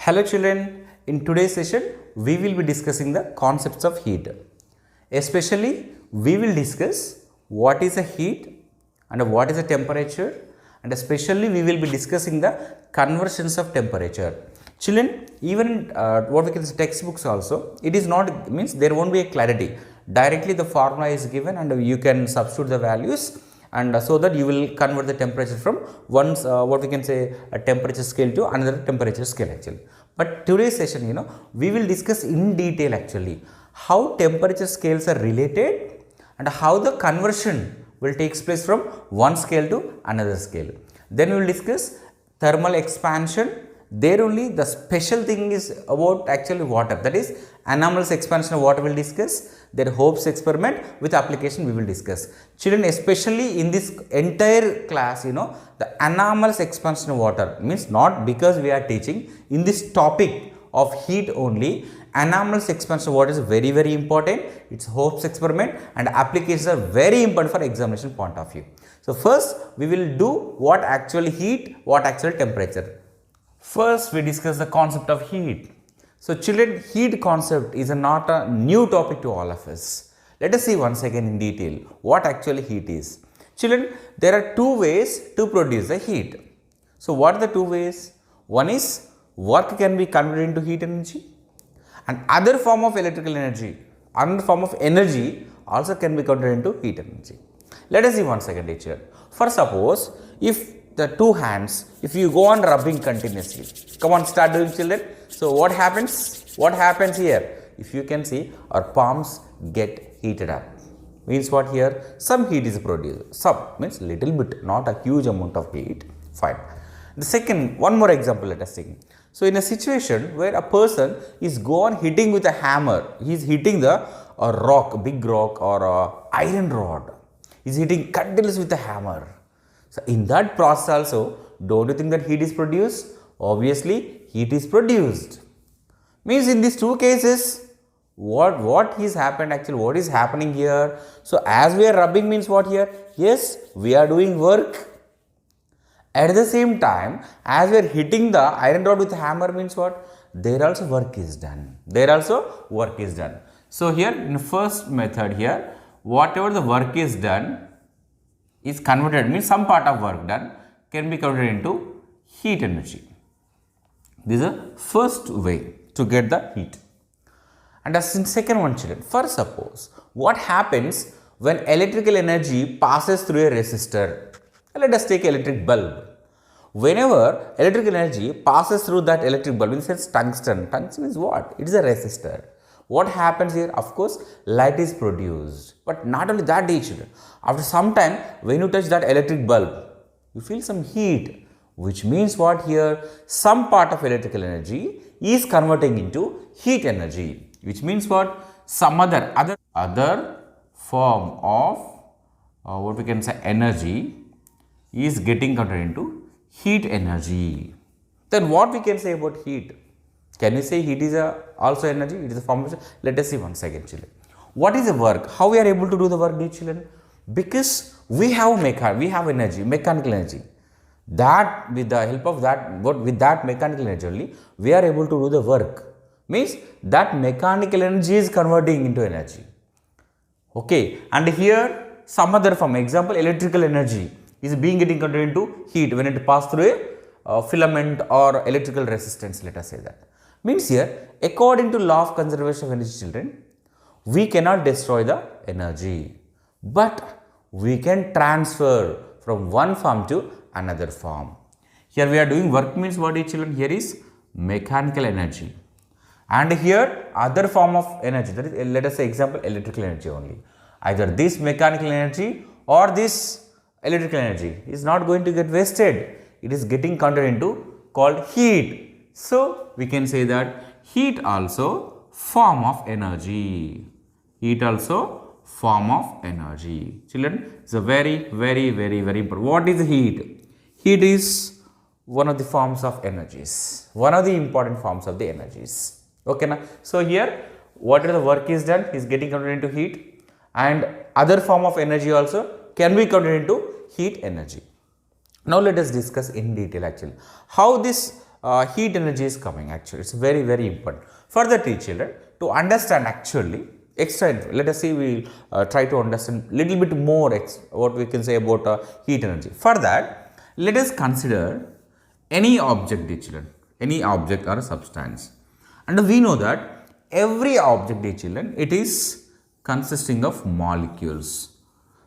Hello children, in today's session we will be discussing the concepts of heat. Especially we will discuss what is a heat and what is a temperature, and especially we will be discussing the conversions of temperature. Children, even what we can say textbooks also, it is not means there won't be a clarity. Directly the formula is given and you can substitute the values, and so that you will convert the temperature from one what we can say a temperature scale to another temperature scale actually. But today's session, we will discuss in detail actually how temperature scales are related and how the conversion will take place from one scale to another scale. Then we will discuss thermal expansion. There only the special thing is about actually water, that is anomalous expansion of water we will discuss. Their Hope's experiment with application we will discuss. Children, especially in this entire class, the anomalous expansion of water means not because we are teaching in this topic of heat only. Anomalous expansion of water is very, very important. It's Hope's experiment and applications are very important for examination point of view. So first we will do what actually heat, what actual temperature. First we discuss the concept of heat. So children, heat concept is not a new topic to all of us. Let us see once again in detail what actually heat is. Children, there are two ways to produce the heat. So what are the two ways? One is work can be converted into heat energy, and other form of electrical energy, another form of energy also can be converted into heat energy. Let us see once again, teacher. For suppose if the two hands, if you go on rubbing continuously, come on, start doing, children. So what happens? What happens here? If you can see, our palms get heated up. Means what here? Some heat is produced. Some means little bit, not a huge amount of heat. Fine. The second, one more example let us take. So in a situation where a person is go on hitting with a hammer, he is hitting a rock, a big rock or a iron rod. He is hitting continuously with a hammer. So in that process also, don't you think that heat is produced? Obviously, heat is produced. Means in these two cases, what is happened actually, what is happening here? So as we are rubbing means what here? Yes, we are doing work. At the same time, as we are hitting the iron rod with hammer means what? There also work is done. There also work is done. So here in the first method here, whatever the work is done is converted, means some part of work done can be converted into heat energy. This is the first way to get the heat. And as in second one, children, first suppose what happens when electrical energy passes through a resistor. Let us take electric bulb. Whenever electrical energy passes through that electric bulb, in the sense tungsten is what? It is a resistor. What happens here? Of course, light is produced. But not only that, children. After some time, when you touch that electric bulb, you feel some heat, which means what here? Some part of electrical energy is converting into heat energy, which means what? Some other form of what we can say energy is getting converted into heat energy. Then what we can say about heat? Can we say heat is also energy? It is a form of. Let us see once again, children. What is the work? How we are able to do the work, dear children? Because we have energy, mechanical energy. That with the help of that, with that mechanical energy only, we are able to do the work. Means that mechanical energy is converting into energy. Okay, and here some other form. Example, electrical energy is getting converted into heat when it passes through a filament or electrical resistance. Let us say that. Means here, according to law of conservation of energy, children, we cannot destroy the energy, but we can transfer from one form to another form. Here we are doing work means what, children? Here is mechanical energy, and here other form of energy, that is, let us say example, electrical energy only. Either this mechanical energy or this electrical energy is not going to get wasted. It is getting converted into called heat. So we can say that heat also form of energy. Heat also form of energy. Children, it's a very, very, very, very important. What is heat? Heat is one of the forms of energies. One of the important forms of the energies. Okay, now. So here, whatever the work is done is getting converted into heat, and other form of energy also can be converted into heat energy. Now let us discuss in detail actually how this heat energy is coming actually. It's very, very important. Further, children, to understand actually extra, let us see, we will try to understand little bit more what we can say about heat energy. For that, let us consider any object, children, any object or a substance. And we know that every object, children, it is consisting of molecules.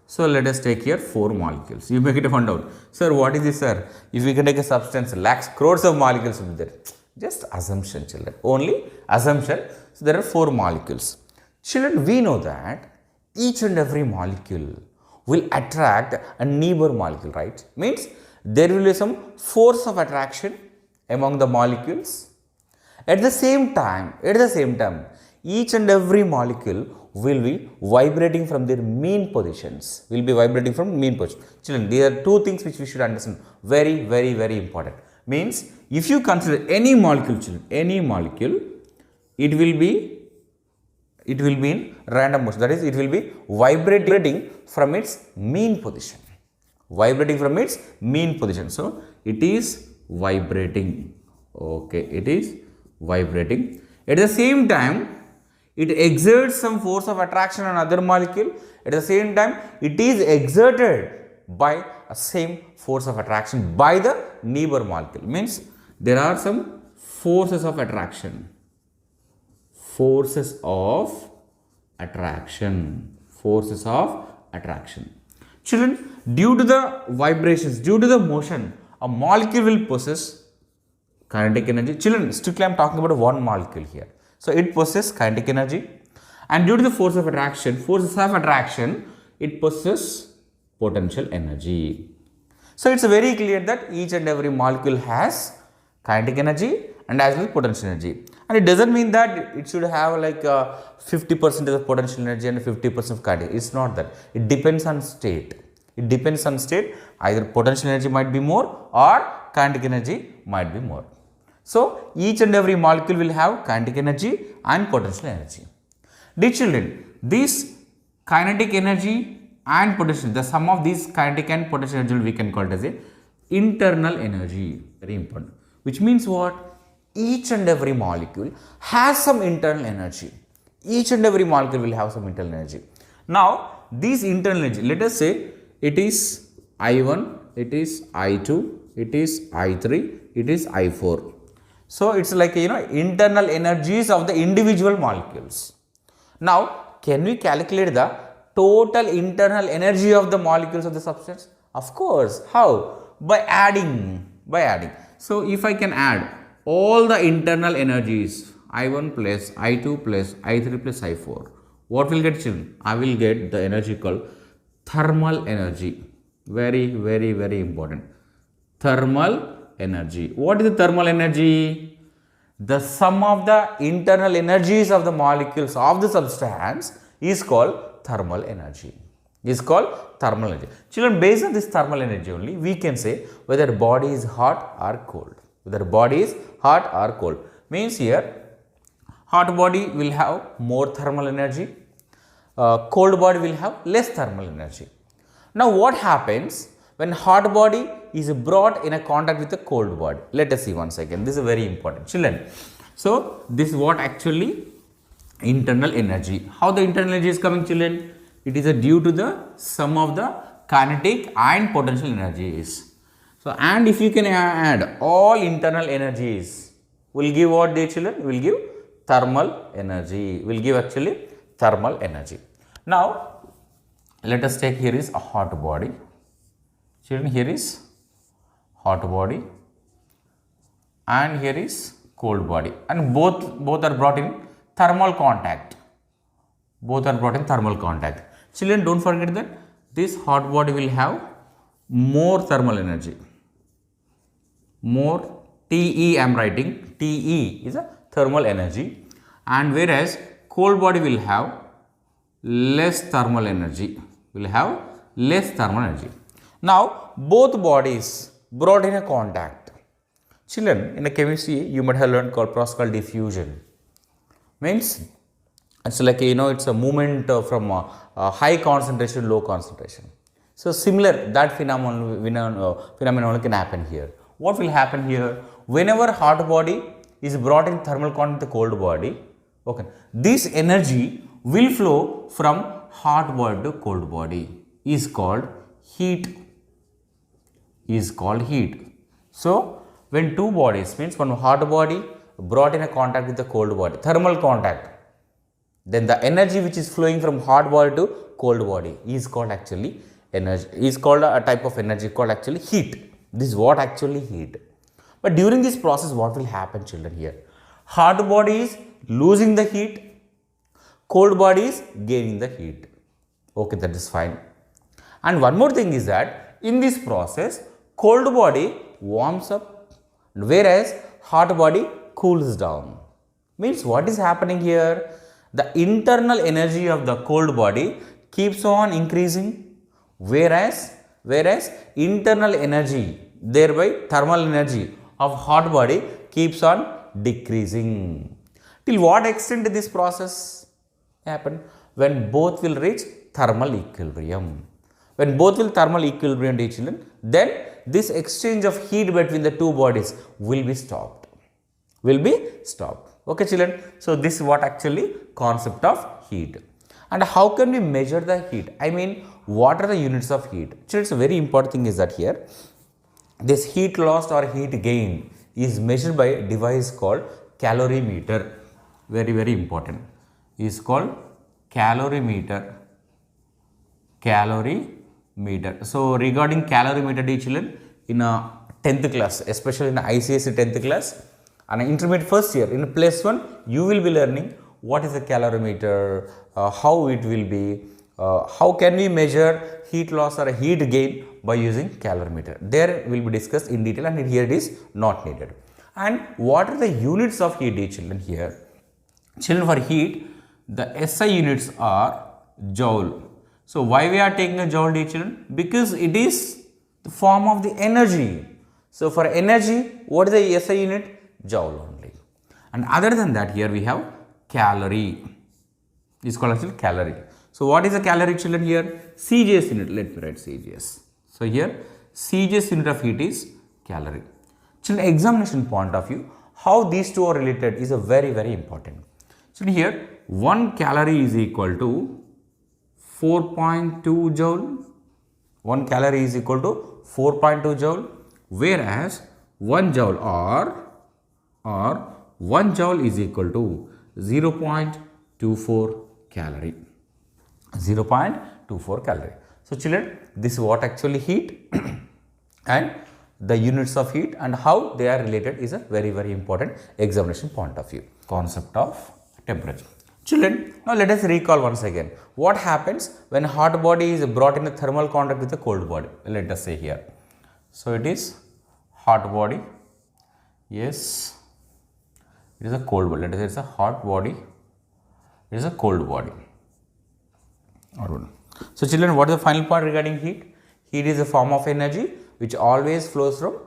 So let us take here 4 molecules. You may get found out, sir, what is this, sir? If we can take a substance, lakhs, crores of molecules will be there. Just assumption, children, only assumption. So there are 4 molecules. Children, we know that each and every molecule will attract a neighbor molecule, right? Means there will be some force of attraction among the molecules. At the same time, each and every molecule will be vibrating from their mean positions. Children, there are 2 things which we should understand. Very, very, very important. Means if you consider any molecule, children, any molecule, it will be in random motion. That is, it will be vibrating from its mean position. So it is vibrating. Okay, it is vibrating. At the same time, it exerts some force of attraction on other molecule. At the same time, it is exerted by a same force of attraction by the neighbor molecule. Means there are some forces of attraction. Children, due to the vibrations, due to the motion, a molecule will possess kinetic energy. Children, strictly I am talking about one molecule here. So it possesses kinetic energy, and due to the forces of attraction, it possesses potential energy. So it's very clear that each and every molecule has kinetic energy and as well potential energy. And it doesn't mean that it should have like 50% of potential energy and 50% of kinetic. It's not that. It depends on state. Either potential energy might be more or kinetic energy might be more. So each and every molecule will have kinetic energy and potential energy. Dear children, this kinetic energy and potential, the sum of these kinetic and potential energy we can call it as a internal energy. Very important. Which means what? Each and every molecule has some internal energy. Now, this internal energy, let us say it is I1, it is I2, it is I3, it is I4. So it's like, internal energies of the individual molecules. Now, can we calculate the total internal energy of the molecules of the substance? Of course. How? By adding. So if I can add all the internal energies, I1 plus I2 plus I3 plus I4, what will get, children? I will get the energy called thermal energy. Very, very, very important. Thermal energy. What is the thermal energy? The sum of the internal energies of the molecules of the substance is called thermal energy. Children, based on this thermal energy only, we can say whether body is hot or cold. Means here, hot body will have more thermal energy. Cold body will have less thermal energy. Now, what happens when hot body is brought in a contact with a cold body? Let us see once again. This is very important, children. So this is what actually internal energy. How the internal energy is coming, children? It is due to the sum of the kinetic and potential energies. So, and if you can add all internal energies, will give what, dear children? Will give thermal energy. Now, let us take, here is a hot body. Children, here is hot body and here is cold body, and both are brought in thermal contact. Children, don't forget that this hot body will have more thermal energy. More TE I am writing. TE is a thermal energy, and whereas cold body will have less thermal energy. Now, both bodies brought in a contact. Children, in a chemistry, you might have learned called process called diffusion. Means it's like, it's a movement from high concentration to low concentration. So similar, that phenomenon can happen here. What will happen here? whenever hot body is brought in thermal contact with the cold body, okay, this energy will flow from hot body to cold body is called heat, is called heat. So, when two bodies, means one hot body brought in a contact with the cold body, thermal contact, then the energy which is flowing from hot body to cold body is called actually energy, is called a type of energy called actually heat. This is what actually heat. But during this process, what will happen, children, here? Hot body is losing the heat, cold body is gaining the heat. Okay, that is fine. And one more thing is that in this process, cold body warms up, whereas hot body cools down. Means what is happening here? The internal energy of the cold body keeps on increasing, whereas internal energy, thereby thermal energy of hot body keeps on decreasing. Till what extent this process happen? When both will reach thermal equilibrium. When both will thermal equilibrium, dear children, then this exchange of heat between the two bodies will be stopped. Will be stopped. Okay, children. So this is what actually concept of heat. And how can we measure the heat? I mean, what are the units of heat? Children, it's a very important thing is that here, this heat loss or heat gain is measured by a device called calorimeter. Very, very important. Is called calorimeter. Calorimeter. So regarding calorimeter, dear children, in a 10th class, especially in Icse 10th class and intermediate first year, in +1, you will be learning what is a calorimeter, how it will be, how can we measure heat loss or heat gain by using calorimeter. There will be discussed in detail, and here it is not needed. And what are the units of heat, dear children, here? Children, for heat, the SI units are joule. So why we are taking a joule, dear children? Because it is the form of the energy. So for energy, what is the SI unit? Joule only. And other than that, here we have calorie. This is called actually calorie. So what is a calorie, children, here? CJS unit. Let me write CJS. So here CJS unit of heat is calorie. Children, examination point of view, how these two are related is a very, very important. So here 1 calorie is equal to 4.2 joule. 1 calorie is equal to 4.2 joule, whereas 1 joule or 1 joule is equal to 0.24 calorie. 0.24 calorie. So children, this is what actually heat and the units of heat and how they are related is a very, very important examination point of view. Concept of temperature. Children, now let us recall once again. What happens when a hot body is brought in a thermal contact with a cold body? Let us say here. So it is hot body. Yes, it is a cold body. Let us say it is a hot body. It is a cold body. So children, what is the final part regarding heat? Heat is a form of energy which always flows from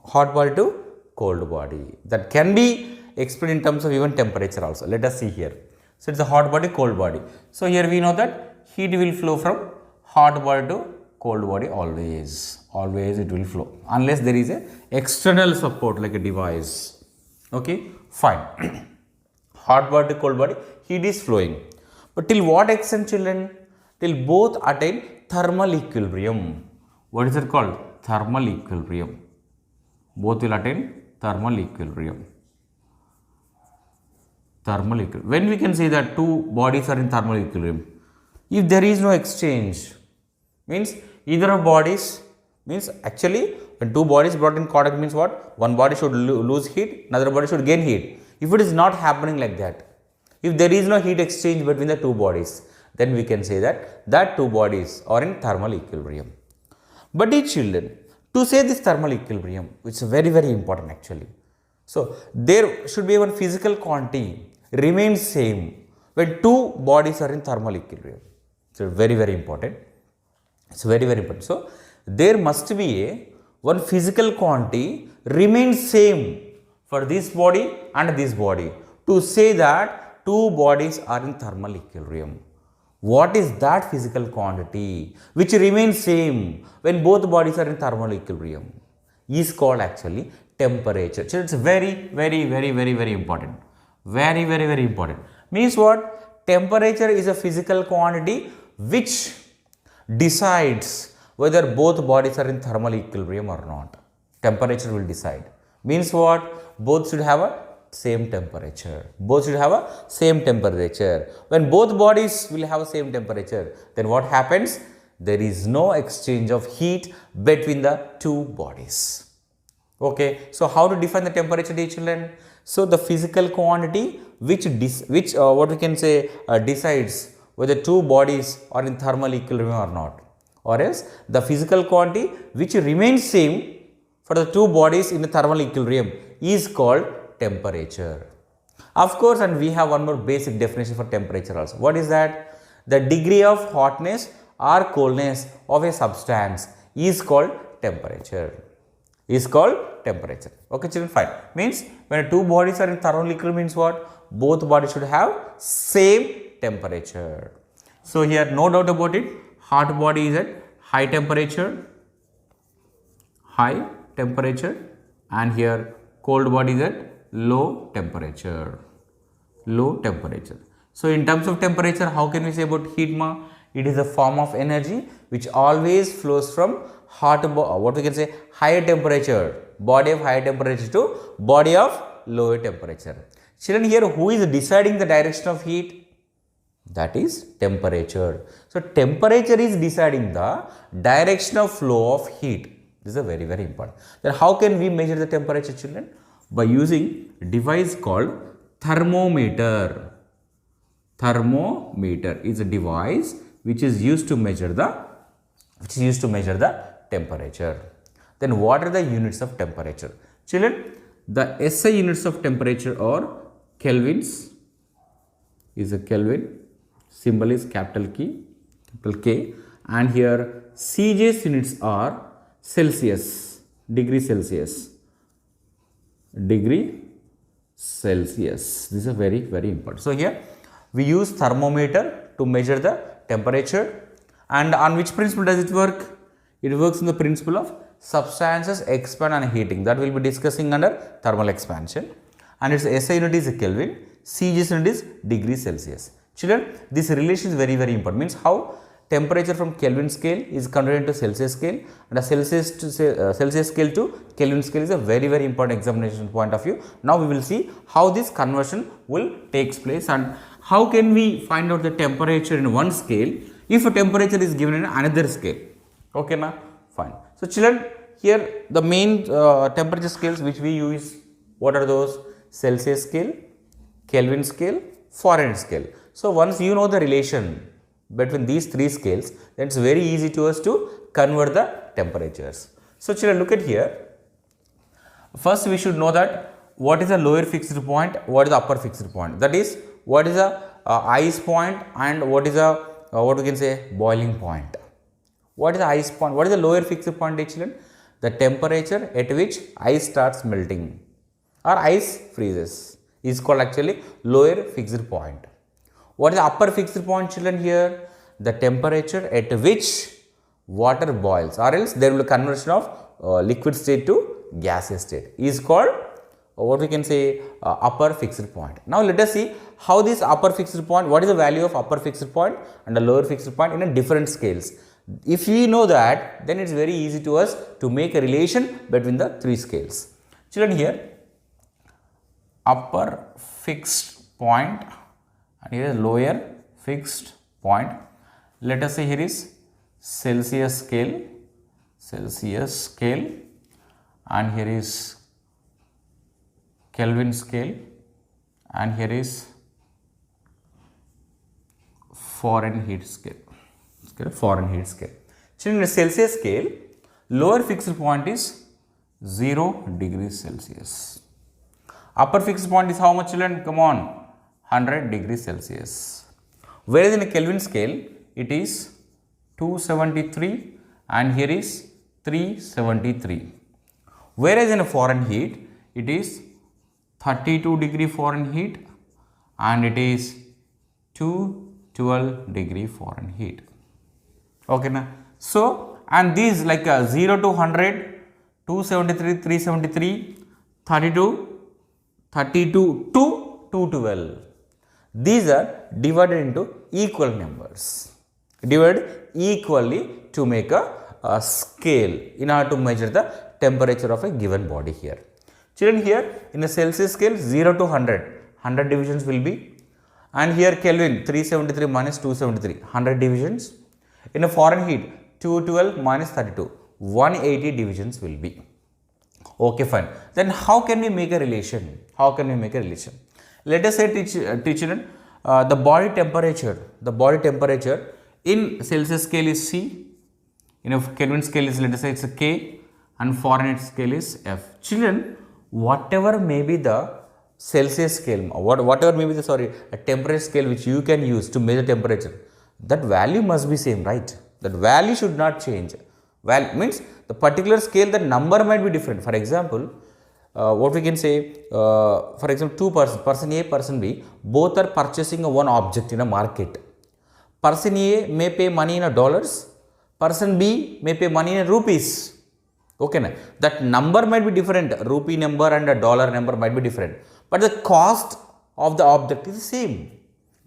hot body to cold body. That can be explained in terms of even temperature also. Let us see here. So it is a hot body, cold body. So here we know that heat will flow from hot body to cold body always. Always it will flow unless there is a external support like a device. Okay, fine. Hot body to cold body, heat is flowing. But till what extent, children? Till both attain thermal equilibrium. What is it called? Thermal equilibrium. Both will attain thermal equilibrium. Thermal equilibrium. When we can say that two bodies are in thermal equilibrium? If there is no exchange, means either of bodies, means actually when two bodies brought in contact means what? One body should lose heat, another body should gain heat. If it is not happening like that, if there is no heat exchange between the two bodies, then we can say that two bodies are in thermal equilibrium. But dear children, to say this thermal equilibrium, which is very, very important actually. So there should be one physical quantity remains same when two bodies are in thermal equilibrium. So very, very important. It's very, very important. So there must be one physical quantity remains same for this body and this body to say that two bodies are in thermal equilibrium. What is that physical quantity which remains same when both bodies are in thermal equilibrium? Is called actually temperature. So it's very important. Very important. Means what? Temperature is a physical quantity which decides whether both bodies are in thermal equilibrium or not. Temperature will decide. Means what? Both should have a same temperature. Both should have a same temperature. When both bodies will have a same temperature, then what happens? There is no exchange of heat between the two bodies. Okay, so how to define the temperature, dear children? So the physical quantity which what we can say decides whether two bodies are in thermal equilibrium or not, or else the physical quantity which remains same for the two bodies in the thermal equilibrium is called temperature. Of course, and we have one more basic definition for temperature also. What is that? The degree of hotness or coldness of a substance is called temperature. Okay, children, fine. Means when two bodies are in thermal equilibrium means what? Both bodies should have same temperature. So here no doubt about it, hot body is at high temperature, and here cold body is at low temperature. So in terms of temperature, how can we say about heat ma? It is a form of energy which always flows from higher temperature, body of higher temperature to body of lower temperature. Children, here who is deciding the direction of heat? That is temperature. So temperature is deciding the direction of flow of heat. This is very important. Then how can we measure the temperature, children? By using a device called thermometer. Thermometer is a device which is used to measure the temperature. Then what are the units of temperature? Children, the SI units of temperature are kelvins, is a Kelvin, symbol is capital K, and here CJ's units are Celsius, degree Celsius. This is a very important. So here we use thermometer to measure the temperature, and on which principle does it work? It works on the principle of substances expand on heating, that we will be discussing under thermal expansion, and its SI unit is Kelvin, CJ's unit is degree Celsius. Children, this relation is very important. Means how temperature from Kelvin scale is converted into Celsius scale, and a Celsius scale to Kelvin scale is a very important examination point of view. Now we will see how this conversion will takes place and how can we find out the temperature in one scale if a temperature is given in another scale. Okay, na? Fine. So children, here the main temperature scales which we use, what are those? Celsius scale, Kelvin scale, Fahrenheit scale. So once you know the relation between these three scales, then it's very easy to us to convert the temperatures. So children, look at here. First we should know that what is the lower fixed point, what is the upper fixed point. That is, what is the ice point and what is the what we can say boiling point. What is the ice point? What is the lower fixed point, children? The temperature at which ice starts melting or ice freezes is called actually lower fixed point. What is the upper fixed point, children? Here the temperature at which water boils, or else there will be conversion of liquid state to gaseous state, is called what we can say upper fixed point. Now let us see how this upper fixed point, what is the value of upper fixed point and the lower fixed point in a different scales. If we know that, then it is very easy to us to make a relation between the three scales. Children, here upper fixed point and here is lower fixed point. Let us say here is Celsius scale, and here is Kelvin scale, and here is Fahrenheit scale. Fahrenheit scale. Children, in a Celsius scale, lower fixed point is 0 degrees Celsius. Upper fixed point is how much, children? Come on, 100 degrees Celsius. Whereas in a Kelvin scale, it is 273 and here is 373. Whereas in a Fahrenheit, it is 32 degree Fahrenheit and it is 212 degree Fahrenheit. Okay, na? So, and these like 0 to 100, 273, 373 32 to 212. These are divided into equal numbers, divided equally to make a scale in order to measure the temperature of a given body here. Children, here in a Celsius scale 0 to 100, 100 divisions will be, and here Kelvin 373 minus 273, 100 divisions. In a Fahrenheit 212 minus 32, 180 divisions will be. Okay, fine. Then how can we make a relation? How can we make a relation? Let us say, children, the body temperature in Celsius scale is C, in a Kelvin scale is, let us say, it's a K, and Fahrenheit scale is F. Children, whatever may be the Celsius scale, whatever may be the, a temperature scale which you can use to measure temperature, that value must be same, right? That value should not change. Means the particular scale, the number might be different. For example, what we can say, for example, two persons, person A, person B, both are purchasing one object in a market. Person A may pay money in dollars, person B may pay money in rupees. Okay, na? That number might be different, rupee number and a dollar number might be different, but the cost of the object is the same.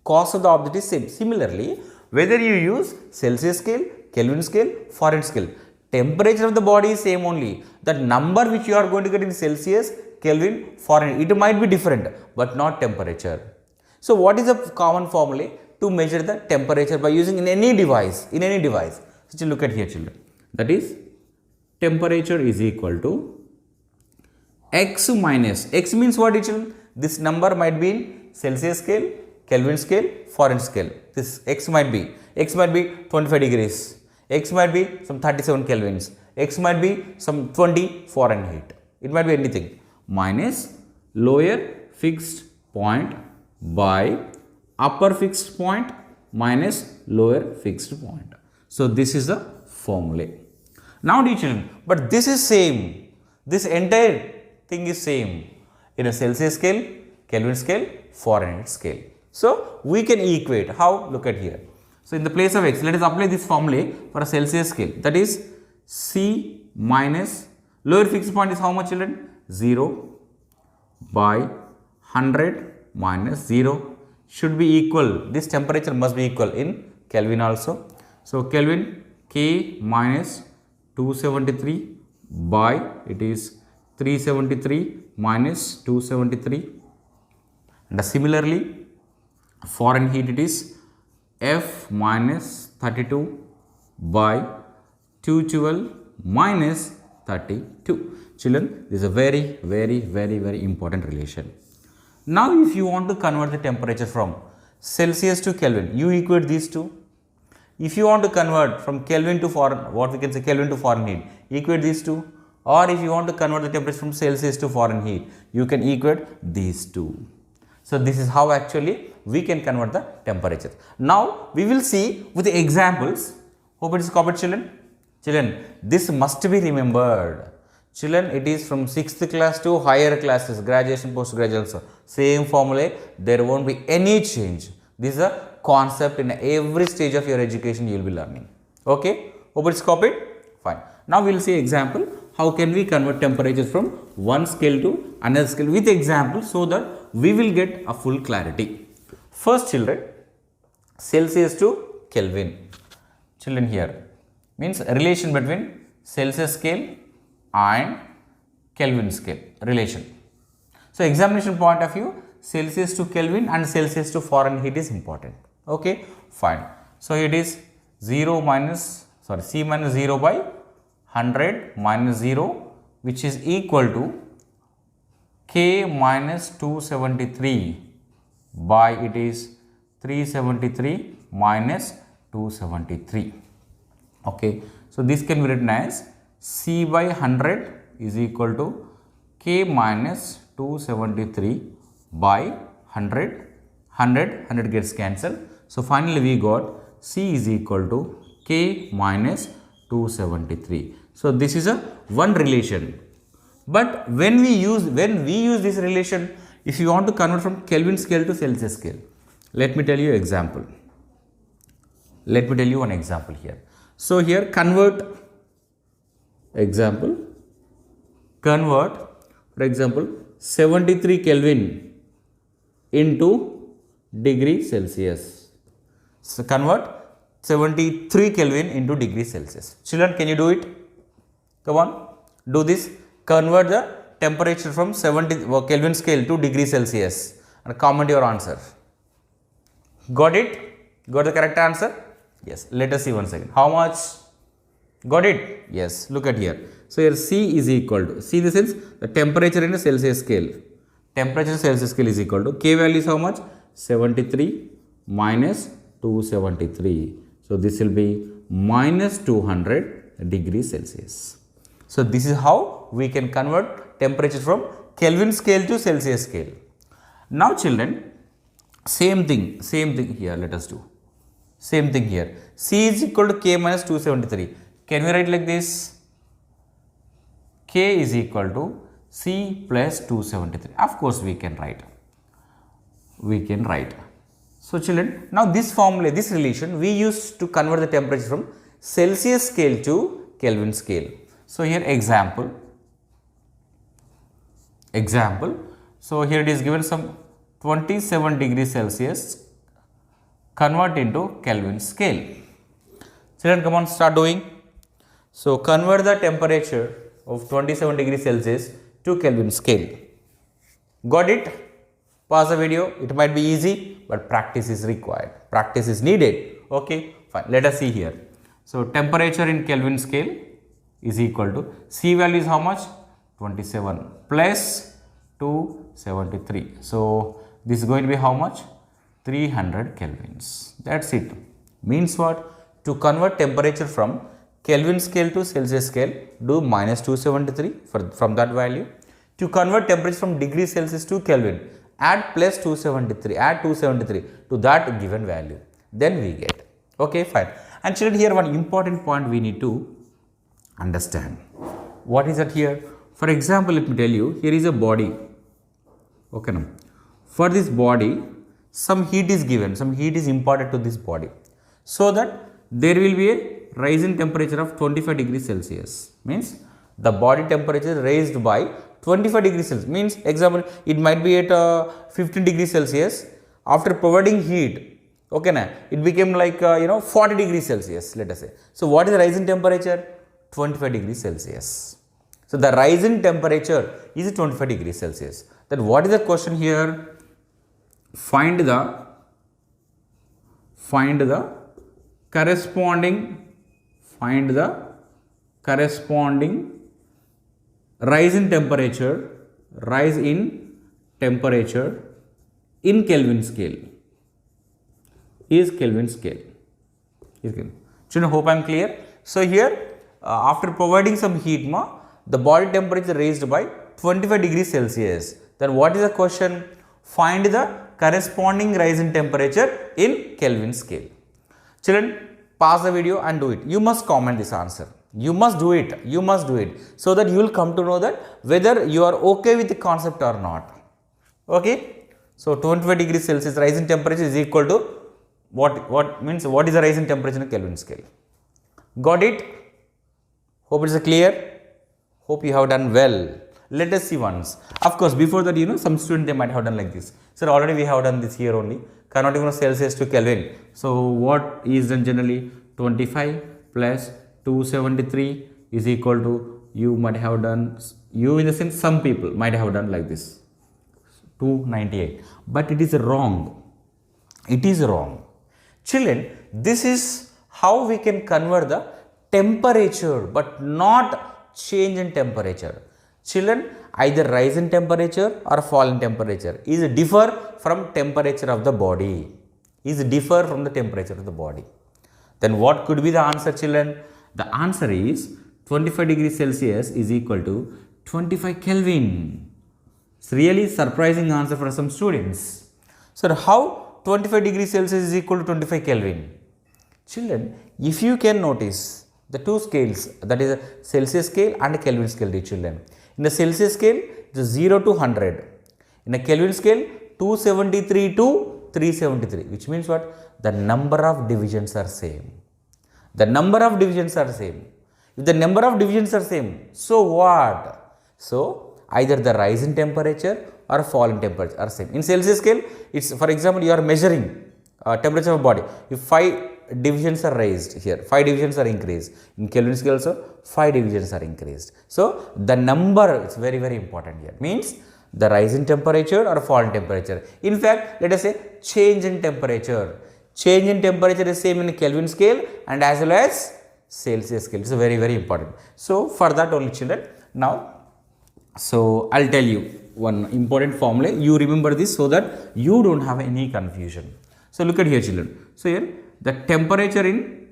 Cost of the object is same. Similarly, whether you use Celsius scale, Kelvin scale, Fahrenheit scale, temperature of the body is same only. The number which you are going to get in Celsius, Kelvin, Fahrenheit, it might be different, but not temperature. So what is the common formula to measure the temperature by using in any device? So look at here, children. That is, temperature is equal to X minus, X means what, children? This number might be in Celsius scale, Kelvin scale, Fahrenheit scale. This X might be 25 degrees. X might be some 37 kelvins, X might be some 20 Fahrenheit, it might be anything, minus lower fixed point by upper fixed point minus lower fixed point. So this is the formula. Now dear children, but this is same, this entire thing is same in a Celsius scale, Kelvin scale, Fahrenheit scale. So we can equate. How? Look at here. So in the place of X, let us apply this formula for a Celsius scale. That is, C minus lower fixed point is how much, children? 0 by 100 minus 0 should be equal. This temperature must be equal in Kelvin also. So Kelvin, K minus 273 by, it is 373 minus 273. And similarly, Fahrenheit, it is F minus 32 by 212 minus 32. Children, this is a very, very, very, very important relation. Now, if you want to convert the temperature from Celsius to Kelvin, you equate these two. If you want to convert from Kelvin to Fahrenheit, what we can say, Kelvin to Fahrenheit, equate these two. Or if you want to convert the temperature from Celsius to Fahrenheit, you can equate these two. So this is how actually we can convert the temperature. Now we will see with the examples. Hope it is covered, children. Children, this must be remembered. Children, it is from 6th class to higher classes, graduation, post-graduation. Same formula, there won't be any change. This is a concept in every stage of your education you will be learning. Okay, hope it is copied. Fine. Now we will see example. How can we convert temperatures from one scale to another scale with example, so that we will get a full clarity. First, children, Celsius to Kelvin. Children, here means relation between Celsius scale and Kelvin scale relation. So examination point of view, Celsius to Kelvin and Celsius to Fahrenheit is important. Okay, fine. So it is C minus 0 by 100 minus 0, which is equal to K minus 273 by, it is 373 minus 273. Okay, so this can be written as C by 100 is equal to K minus 273 by 100 gets cancelled. So finally we got C is equal to K minus 273. So this is a one relation. But when we use this relation, if you want to convert from Kelvin scale to Celsius scale, let me tell you example. Let me tell you one example here. So here convert For example, 73 Kelvin into degree Celsius. So convert 73 Kelvin into degree Celsius. Children, can you do it? Come on, do this. Convert the temperature from 70 Kelvin scale to degree Celsius and comment your answer. Got it? Got the correct answer? Yes. Let us see once again. How much? Got it? Yes. Look at here. So here C is equal to, C in the sense the temperature in a Celsius scale. Temperature Celsius scale is equal to, K value is how much? 73 minus 273. So this will be minus 200 degrees Celsius. So this is how we can convert temperature from Kelvin scale to Celsius scale. Now children, same thing here let us do. Same thing here. C is equal to K minus 273. Can we write like this? K is equal to C plus 273. Of course we can write. So children, now this formula, this relation we use to convert the temperature from Celsius scale to Kelvin scale. So here example. So here it is given some 27 degrees Celsius, convert into Kelvin scale. Children, come on, start doing. So convert the temperature of 27 degrees Celsius to Kelvin scale. Got it? Pause the video. It might be easy, but practice is required. Practice is needed. Okay, fine. Let us see here. So temperature in Kelvin scale is equal to, C value is how much? 27 plus 273. So this is going to be how much? 300 kelvins. That's it. Means what? To convert temperature from Kelvin scale to Celsius scale, do minus 273 from that value. To convert temperature from degree Celsius to Kelvin, add plus 273, add 273 to that given value. Then we get. Okay, fine. And children, here one important point we need to understand. What is that here? For example, let me tell you, here is a body. Okay, now for this body, some heat is given, some heat is imparted to this body, so that there will be a rise in temperature of 25 degrees Celsius. Means the body temperature raised by 25 degrees Celsius. Means example, it might be at 15 degrees Celsius. After providing heat, okay, na, it became like 40 degrees Celsius, let us say. So what is the rise in temperature? 25 degrees Celsius. So the rise in temperature is 25 degrees Celsius. Then what is the question here? Find the corresponding rise in temperature in Kelvin scale. Is Kelvin scale. Children, hope I am clear. So here after providing some heat, the body temperature raised by 25 degrees Celsius. Then what is the question? Find the corresponding rise in temperature in Kelvin scale. Children, pause the video and do it. You must comment this answer. You must do it. You must do it. So that you will come to know that whether you are okay with the concept or not. Okay. So 25 degrees Celsius rise in temperature is equal to what means what is the rise in temperature in Kelvin scale. Got it? Hope it is clear. Hope you have done well. Let us see once. Of course, before that, some student they might have done like this. So already we have done this here only. Converting from Celsius to Kelvin. So what is done generally? 25 plus 273 is equal to, you might have done, you in the sense some people might have done like this. 298. But it is wrong. It is wrong. Children, this is how we can convert the temperature but not change in temperature. Children, either rise in temperature or fall in temperature is differ from temperature of the body. Is differ from the temperature of the body. Then what could be the answer, children? The answer is 25 degrees Celsius is equal to 25 Kelvin. It's really surprising answer for some students. So how 25 degrees Celsius is equal to 25 Kelvin? Children, if you can notice the two scales, that is a Celsius scale and a Kelvin scale, dear children. In the Celsius scale, it is 0 to 100. In a Kelvin scale, 273 to 373, which means what? The number of divisions are same. The number of divisions are same. If the number of divisions are same, so what? So either the rise in temperature or fall in temperature are same. In Celsius scale, it's for example, you are measuring temperature of body. If 5 divisions are raised here, 5 divisions are increased. In Kelvin scale also, 5 divisions are increased. So, the number is very, very important here. Means the rise in temperature or fall in temperature. In fact, let us say change in temperature. Change in temperature is same in Kelvin scale and as well as Celsius scale. It's very, very important. So, for that only children. Now, so I'll tell you one important formula. You remember this so that you don't have any confusion. So, look at here children. So, here the temperature in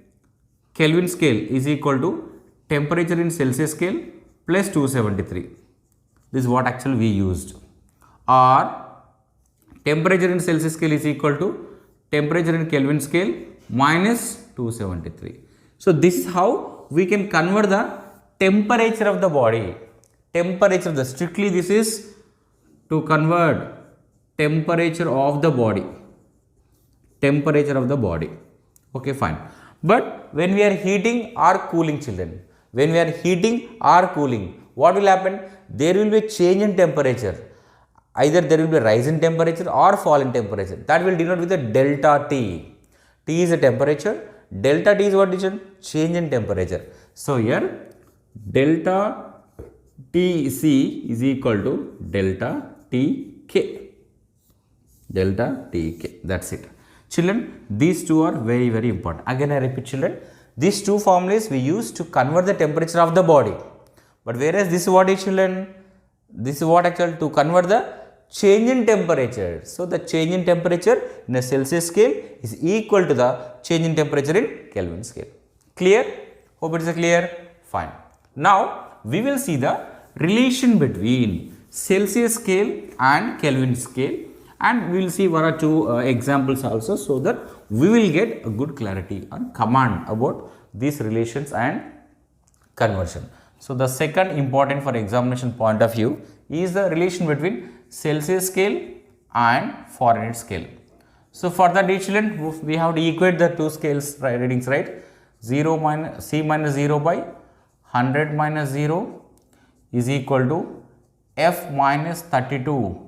Kelvin scale is equal to temperature in Celsius scale plus 273. This is what actually we used. Or temperature in Celsius scale is equal to temperature in Kelvin scale minus 273. So, this is how we can convert the temperature of the body. Temperature of the, strictly this is to convert temperature of the body. Temperature of the body. Okay, fine. But when we are heating or cooling children, when we are heating or cooling, what will happen? There will be a change in temperature. Either there will be a rise in temperature or fall in temperature. That will denote with a delta T. T is a temperature. Delta T is what is change in temperature. So, here delta Tc is equal to delta Tk. Delta Tk. That's it. Children, these two are very, very important. Again, I repeat children, these two formulas we use to convert the temperature of the body. But whereas this is what is children, this is what actually to convert the change in temperature. So, the change in temperature in a Celsius scale is equal to the change in temperature in Kelvin scale. Clear? Hope it is clear? Fine. Now, we will see the relation between Celsius scale and Kelvin scale, and we will see one or two examples also, so that we will get a good clarity and command about these relations and conversion. So, the second important for examination point of view is the relation between Celsius scale and Fahrenheit scale. So, for that children, we have to equate the two scales readings, right? 0 minus C minus 0 by 100 minus 0 is equal to F minus 32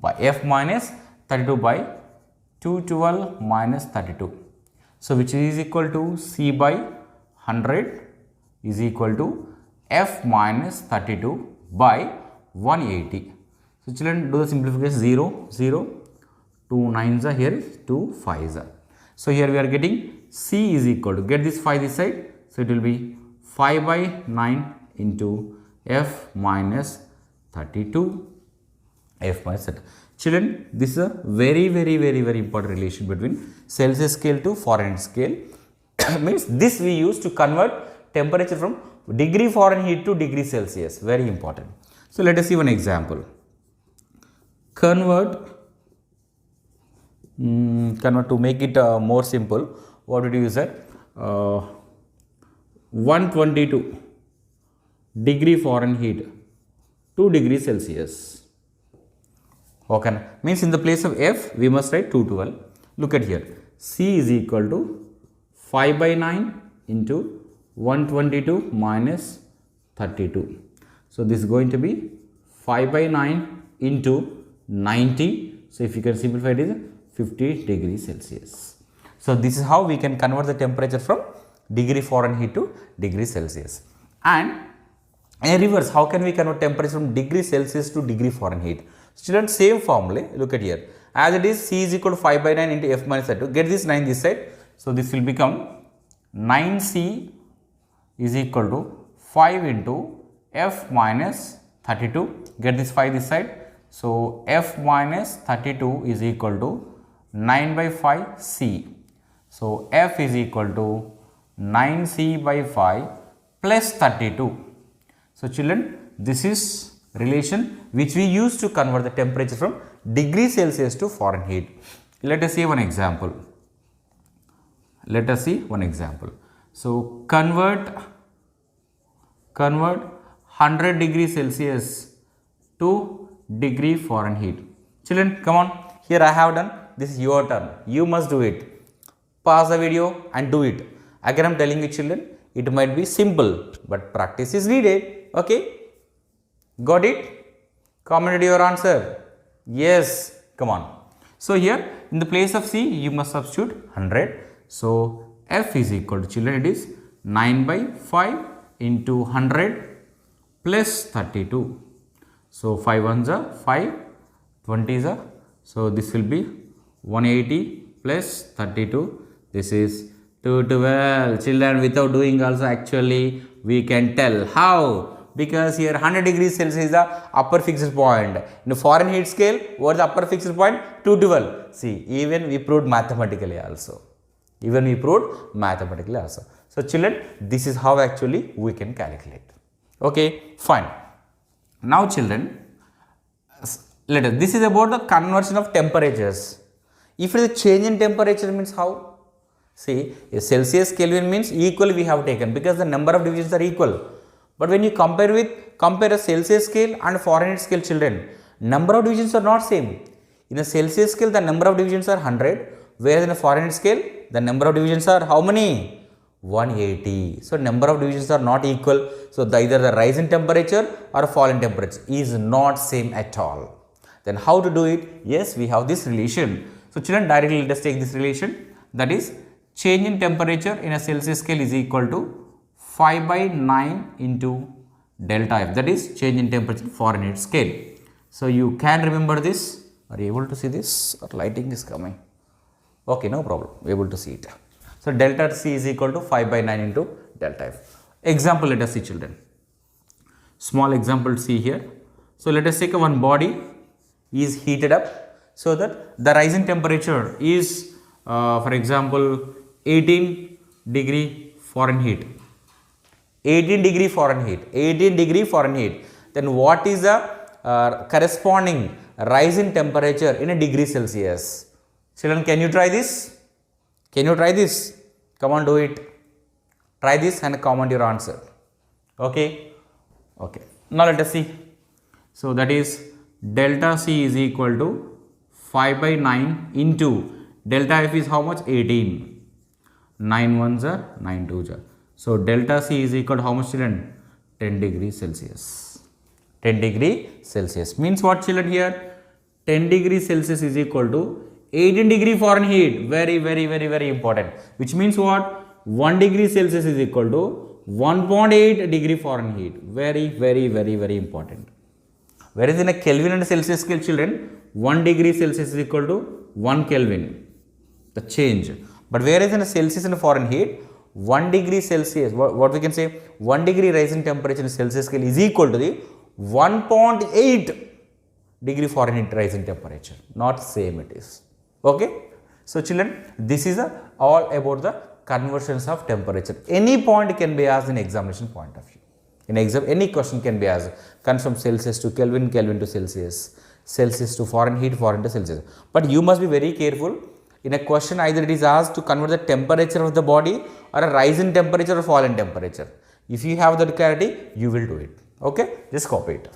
by F minus 32 by 212 minus 32. So, which is equal to C by 100 is equal to F minus 32 by 180. So, children, do the simplification 0, 0, 2 9s are here, 2 5s are. So, here we are getting C is equal to, get this 5 this side. So, it will be 5 by 9 into F minus 32, F minus 32. Children, this is a very, very, very, very important relation between Celsius scale to Fahrenheit scale. Means this we use to convert temperature from degree Fahrenheit to degree Celsius. Very important. So, let us see one example. Convert to make it more simple, what would you use that? 122 degree Fahrenheit to degree Celsius. Okay, means in the place of F we must write 212. Look at here, C is equal to 5 by 9 into 122 minus 32. So, this is going to be 5 by 9 into 90. So, if you can simplify it is 50 degrees Celsius. So, this is how we can convert the temperature from degree Fahrenheit to degree Celsius. And in reverse, how can we convert temperature from degree Celsius to degree Fahrenheit? Students, same formula, look at here. As it is, C is equal to 5 by 9 into F minus 32. Get this 9 this side. So, this will become 9C is equal to 5 into F minus 32. Get this 5 this side. So, F minus 32 is equal to 9 by 5 C. So, F is equal to 9C by 5 plus 32. So, children, this is relation which we use to convert the temperature from degree Celsius to Fahrenheit. Let us see one example. Let us see one example. So, convert 100 degrees Celsius to degree Fahrenheit. Children, come on. Here I have done. This is your turn. You must do it. Pause the video and do it. Again, I am telling you children, it might be simple, but practice is needed. Okay. Got it? Comment your answer. Yes, come on. So here in the place of C you must substitute 100. So F is equal to, children, it is 9 by 5 into 100 plus 32. So 5 ones are 5, 20s are, so this will be 180 plus 32. This is 212. Children, without doing also actually we can tell. How? Because here 100 degrees Celsius is the upper fixed point. In the foreign heat scale, what is the upper fixed point? 212. See, even we proved mathematically also. So children, this is how actually we can calculate. Okay, fine. Now children, this is about the conversion of temperatures. If it is a change in temperature means how? See, a Celsius Kelvin means equal we have taken because the number of divisions are equal. But when you compare a Celsius scale and Fahrenheit scale, children, number of divisions are not same. In a Celsius scale, the number of divisions are 100, whereas in a Fahrenheit scale, the number of divisions are how many? 180. So number of divisions are not equal. So either the rise in temperature or fall in temperature is not same at all. Then how to do it? Yes, we have this relation. So children, directly let us take this relation. That is, change in temperature in a Celsius scale is equal to 5 by 9 into delta F, that is change in temperature Fahrenheit scale. So you can remember this. Are you able to see this? Or lighting is coming? Okay, no problem. Able to see it. So delta C is equal to 5 by 9 into delta F. Example, let us see, children. Small example C here. So let us take one body is heated up so that the rise in temperature is for example 18 degree Fahrenheit. 18 degree Fahrenheit. Then what is the corresponding rise in temperature in a degree Celsius? Children, can you try this? Come on, do it. Try this and comment your answer. Okay. Now let us see. So that is delta C is equal to 5 by 9 into delta F is how much? 18. 9 ones are 9 twos are. So delta C is equal to how much, children? 10 degrees Celsius. 10 degree Celsius means what, children, here? 10 degrees Celsius is equal to 18 degree Fahrenheit. Very important. Which means what? 1 degree Celsius is equal to 1.8 degree Fahrenheit. Very important. Whereas in a Kelvin and Celsius scale, children, 1 degree Celsius is equal to 1 Kelvin. The change. But whereas in a Celsius and Fahrenheit, 1 degree Celsius, what we can say, 1 degree rise in temperature in Celsius scale is equal to the 1.8 degree Fahrenheit rise in temperature. Not same it is. Okay. So children, this is all about the conversions of temperature. Any point can be asked in examination point of view. In exam, any question can be asked. Comes from Celsius to Kelvin, Kelvin to Celsius, Celsius to Fahrenheit, Fahrenheit to Celsius. But you must be very careful. In a question, either it is asked to convert the temperature of the body or a rise in temperature or fall in temperature. If you have that clarity, you will do it. Okay, just copy it.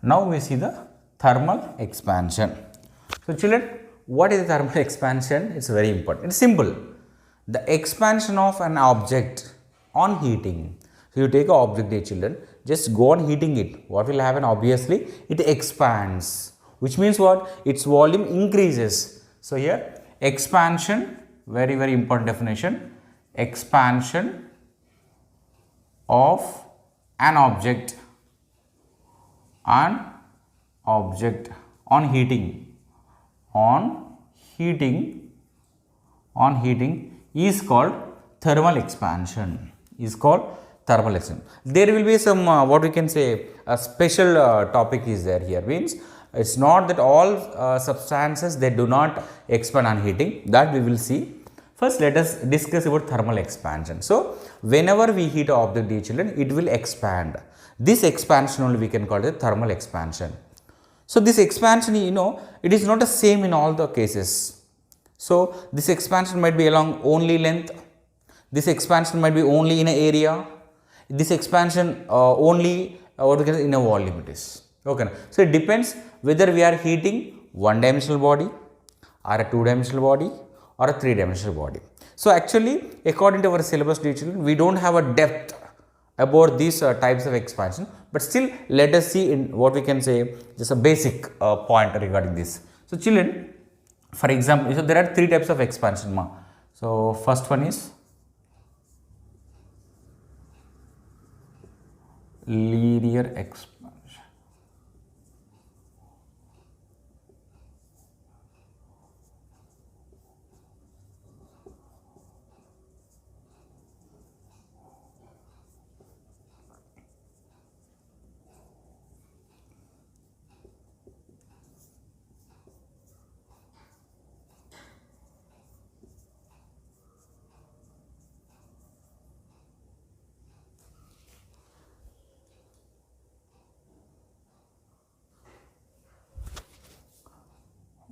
Now we see the thermal expansion. So children, what is the thermal expansion? It's very important. It's simple. The expansion of an object on heating. So you take an object here, children, just go on heating it. What will happen? Obviously, it expands. Which means what? Its volume increases. So here, expansion, very important definition. Expansion of an object on heating is called thermal expansion. There will be some what we can say a special topic is there here. Means it's not that all substances they do not expand on heating. That we will see. First, let us discuss about thermal expansion. So whenever we heat an object, children, it will expand. This expansion only we can call it thermal expansion. So this expansion, it is not the same in all the cases. So this expansion might be along only length. This expansion might be only in an area. This expansion only what we can say in a volume it is. Okay. So it depends whether we are heating one-dimensional body or a two-dimensional body or a three-dimensional body. So actually, according to our syllabus, children, we don't have a depth about these types of expansion, but still let us see in what we can say just a basic point regarding this. So children, for example, so there are three types of expansion ma. So first one is linear expansion.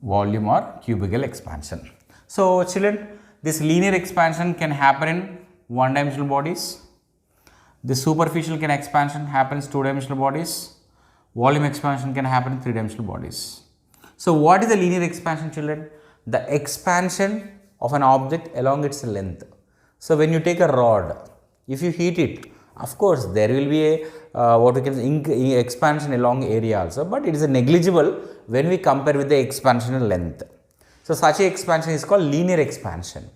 Volume or cubical expansion. So children, this linear expansion can happen in one-dimensional bodies. The superficial expansion happens two-dimensional bodies. Volume expansion can happen in three-dimensional bodies. So what is the linear expansion, children? The expansion of an object along its length. So when you take a rod, if you heat it, of course there will be a what we can say expansion along area also, but it is a negligible when we compare with the expansion in length. So such a expansion is called linear expansion.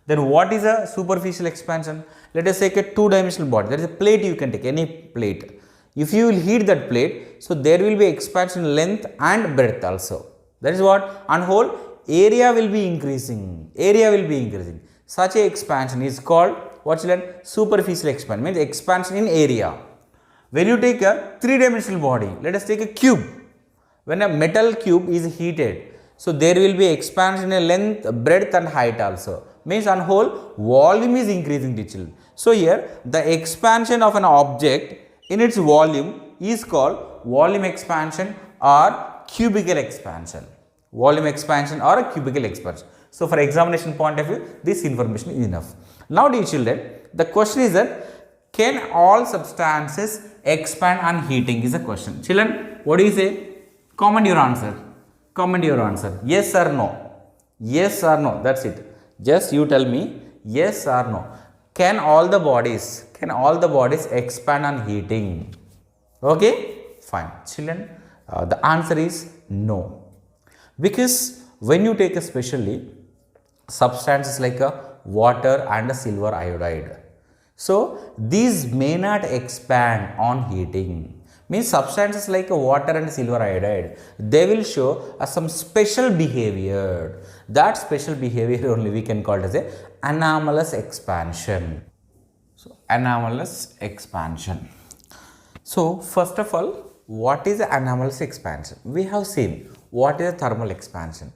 Then what is a superficial expansion? Let us take a two-dimensional body. There is a plate, you can take any plate. If you will heat that plate, so there will be expansion in length and breadth also. That is what, on whole area will be increasing. Area will be increasing. Such a expansion is called what, children? Superficial expansion, means expansion in area. When you take a three-dimensional body, let us take a cube. When a metal cube is heated, so there will be expansion in length, breadth and height also. Means on whole volume is increasing, children. So here the expansion of an object in its volume is called volume expansion or cubical expansion. Volume expansion or a cubical expansion. So for examination point of view, this information is enough. Now dear children, the question is that can all substances expand on heating is a question. Children, what do you say? Comment your answer. Comment your answer. Yes or no? Yes or no? That's it. Just you tell me yes or no. Can all the bodies expand on heating? Okay, fine. Children, the answer is no. Because when you take especially substances like a water and a silver iodide, so these may not expand on heating. Means substances like water and silver iodide, they will show some special behavior. That special behavior only we can call it as a anomalous expansion. So anomalous expansion. So first of all, what is anomalous expansion? We have seen what is a thermal expansion.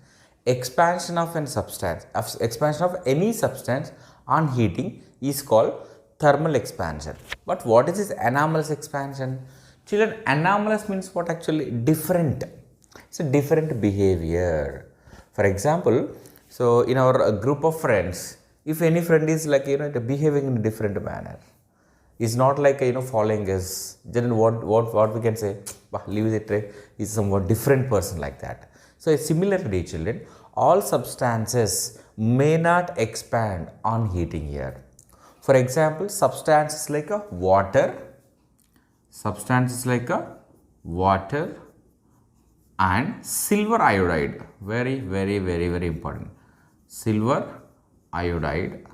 Expansion of expansion of any substance on heating is called thermal expansion. But what is this anomalous expansion? Children, anomalous means what actually? Different. It's a different behavior. For example, so in our group of friends, if any friend is like behaving in a different manner, is not like following us, then what we can say? Leave it, is somewhat different person like that. So similarly, children, all substances may not expand on heating here. For example, substances like a water and silver iodide, very important. Silver iodide.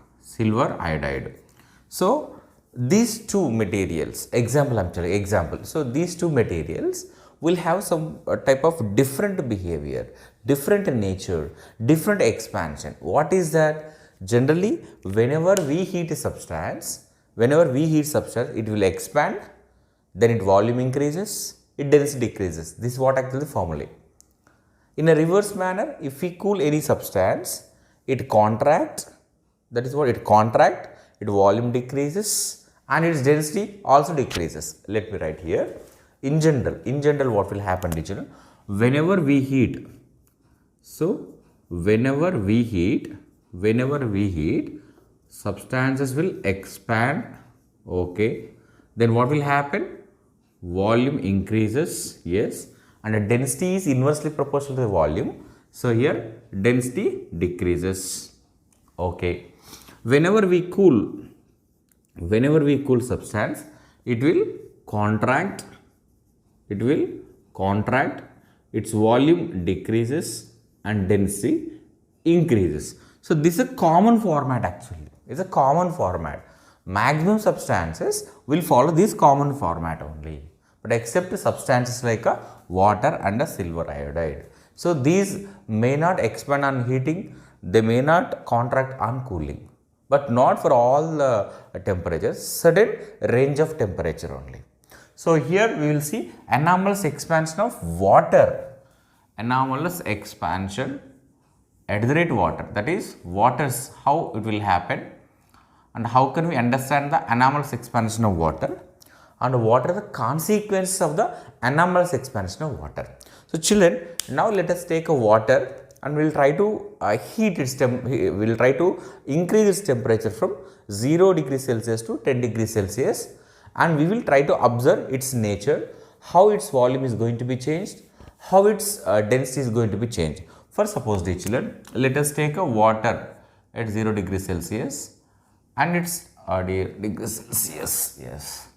So these two materials, example. So these two materials will have some type of different behavior, different nature, different expansion. What is that? Generally, whenever we heat a substance, it will expand, then its volume increases, its density decreases. This is what actually the formula. In a reverse manner, if we cool any substance, it contracts, that is what it contracts, its volume decreases and its density also decreases. Let me write here. In general what will happen, children? Whenever we heat, substances will expand, okay. Then what will happen? Volume increases, yes, and the density is inversely proportional to the volume. So here density decreases, okay. Whenever we cool substance, it will contract, it will contract, its volume decreases and density increases. So this is a common format actually, it's a common format. Maximum substances will follow this common format only, but except substances like a water and a silver iodide. So these may not expand on heating, they may not contract on cooling, but not for all temperatures, certain range of temperature only. So here we will see anomalous expansion of water, anomalous expansion at the rate water, that is waters, how it will happen and how can we understand the anomalous expansion of water and what are the consequences of the anomalous expansion of water. So children, now let us take a water and we will try to heat its we will try to increase its temperature from 0 degrees Celsius to 10 degrees Celsius, and we will try to observe its nature, how its volume is going to be changed, how its density is going to be changed. For suppose, dear children, let us take a water at 0 degrees Celsius and its degrees Celsius, yes,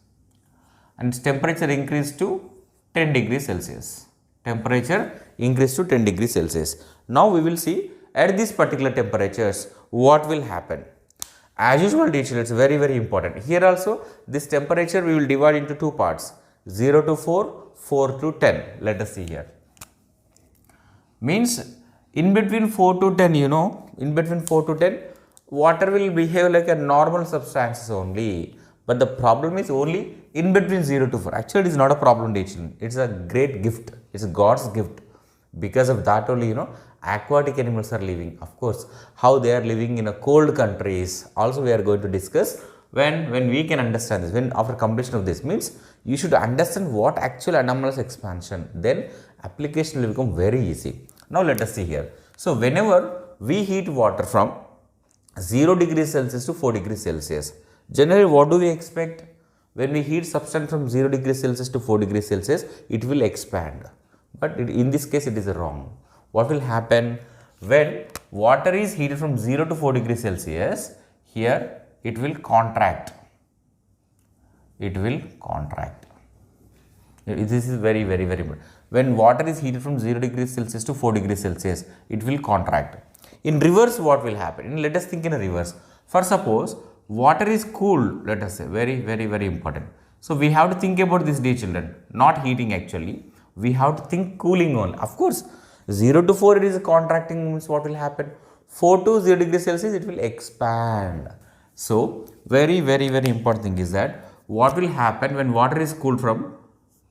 and its temperature increased to 10 degrees Celsius. Temperature increased to 10 degrees Celsius. Now we will see at these particular temperatures what will happen. As usual, dear children, it's very important. Here also this temperature we will divide into two parts, 0 to 4, 4 to 10. Let us see here. Means in between 4 to 10, you know, in between 4 to 10, water will behave like a normal substance only. But the problem is only in between 0 to 4. Actually, it is not a problem, dear children. It's a great gift. It's God's gift. Because of that only, you know, aquatic animals are living. Of course, how they are living in a cold countries. Also, we are going to discuss when we can understand this. When after completion of this, means you should understand what actual anomalous expansion. Then application will become very easy. Now let us see here. So whenever we heat water from 0 degrees Celsius to 4 degrees Celsius, generally what do we expect? When we heat substance from 0 degrees Celsius to 4 degrees Celsius, it will expand. But in this case, it is wrong. What will happen? When water is heated from 0 to 4 degrees Celsius, here it will contract. It will contract. This is very important. When water is heated from 0 degrees Celsius to 4 degrees Celsius, it will contract. In reverse, what will happen? Let us think in a reverse. For suppose, water is cooled, let us say, very important. So we have to think about this, dear children, not heating actually. We have to think cooling only. Of course, 0 to 4 it is contracting, means what will happen? 4 to 0 degrees Celsius, it will expand. So very important thing is that what will happen when water is cooled from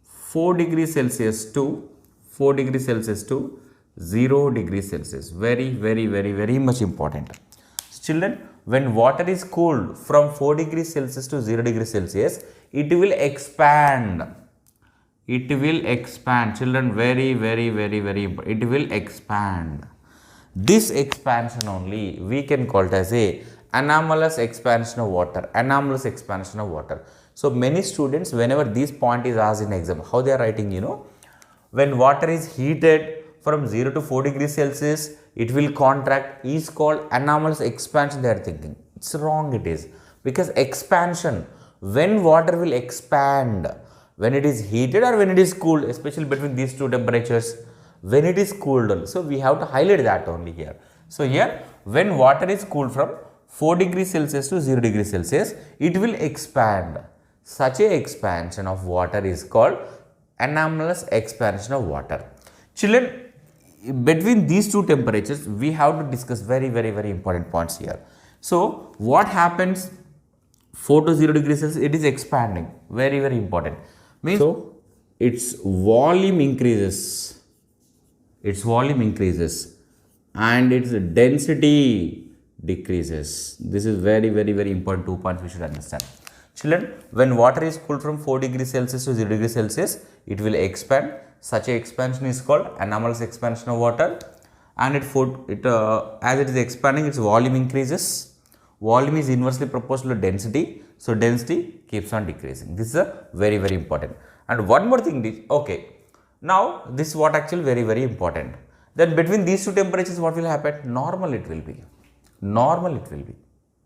4 degrees Celsius to 0 degrees Celsius. Very much important. Children, when water is cooled from 4 degrees Celsius to 0 degrees Celsius, it will expand. It will expand. Children, very important. It will expand. This expansion only we can call it as a anomalous expansion of water. Anomalous expansion of water. So many students, whenever this point is asked in exam, how they are writing, you know, when water is heated from 0 to 4 degrees Celsius, it will contract, is called anomalous expansion, they are thinking. It's wrong, it is. Because expansion, when water will expand, when it is heated or when it is cooled, especially between these two temperatures, when it is cooled. So we have to highlight that only here. So here, when water is cooled from 4 degrees Celsius to 0 degrees Celsius, it will expand. Such a expansion of water is called anomalous expansion of water. Children, between these two temperatures, we have to discuss very important points here. So what happens 4 to 0 degrees Celsius, it is expanding. Very important. Means so its volume increases. Its volume increases and its density decreases. This is very important 2 points we should understand. Children, when water is cooled from 4 degrees Celsius to 0 degrees Celsius, it will expand. Such a expansion is called anomalous expansion of water, and as it is expanding, its volume increases. Volume is inversely proportional to density, so density keeps on decreasing. This is a very important. And one more thing is, okay, now this is what actually very important. Then between these two temperatures, what will happen? Normal it will be.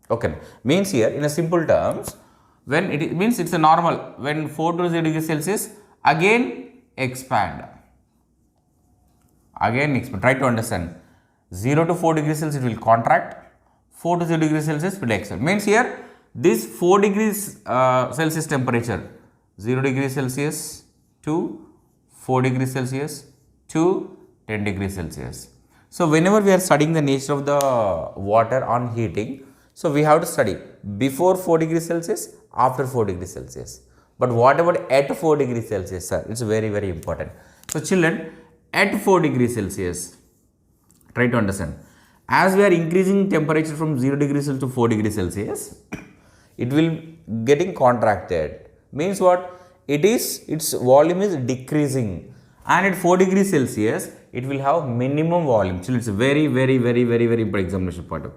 Okay, means here in a simple terms, When it means it's a normal, when 4 to 0 degrees Celsius, again expand. Again expand. Try to understand. 0 to 4 degrees Celsius it will contract, 4 to 0 degrees Celsius will expand. Means here this 4 degrees Celsius temperature, 0 degrees Celsius to 4 degrees Celsius to 10 degrees Celsius. So whenever we are studying the nature of the water on heating, so we have to study before 4 degrees Celsius, after 4 degrees Celsius. But what about at 4 degrees Celsius, sir? It's very, very important. So children, at 4 degrees Celsius, try to understand. As we are increasing temperature from 0 degrees Celsius to 4 degrees Celsius, it will getting contracted. Means what? Its volume is decreasing. And at 4 degrees Celsius, it will have minimum volume. Children, it's a very, very, very, very, very important examination part.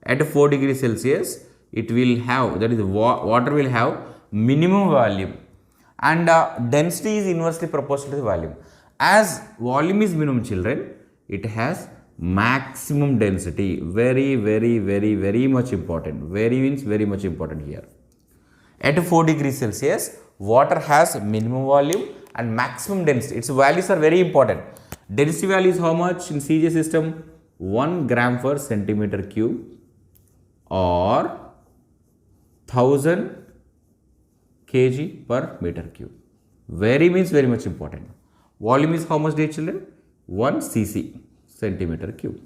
At 4 degrees Celsius, it will have, that is water will have minimum volume. And density is inversely proportional to the volume. As volume is minimum, children, it has maximum density. Very, very, very, very much important. Very means very much important here. At 4 degrees Celsius, water has minimum volume and maximum density. Its values are very important. Density value is how much in CJ system? 1 gram per centimeter cube or 1000 kg per meter cube. Very means very much important. Volume is how much, dear children? 1 cc centimeter cube.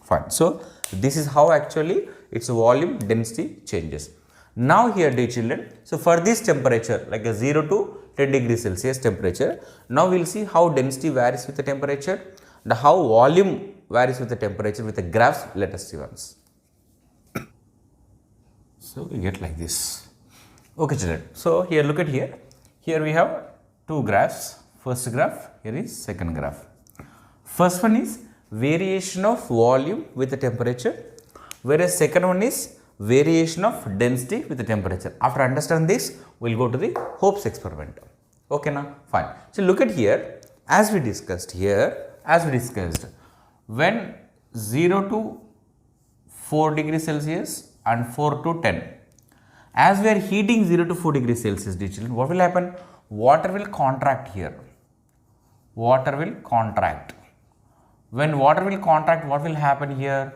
Fine. So this is how actually its volume density changes. Now here, dear children, so for this temperature like a 0 to 10 degrees Celsius temperature, now we will see how density varies with the temperature and how volume varies with the temperature with the graphs. Let us see once. So we get like this. Okay children, so here look at here. Here we have two graphs. First graph, here is second graph. First one is variation of volume with the temperature, whereas second one is variation of density with the temperature. After understanding this, we will go to the Hope's experiment. Okay now, fine. So look at here, as we discussed, when 0 to 4 degrees Celsius and 4 to 10, as we are heating 0 to 4 degrees Celsius, dear children, what will happen? Water will contract here. Water will contract. When water will contract, what will happen here?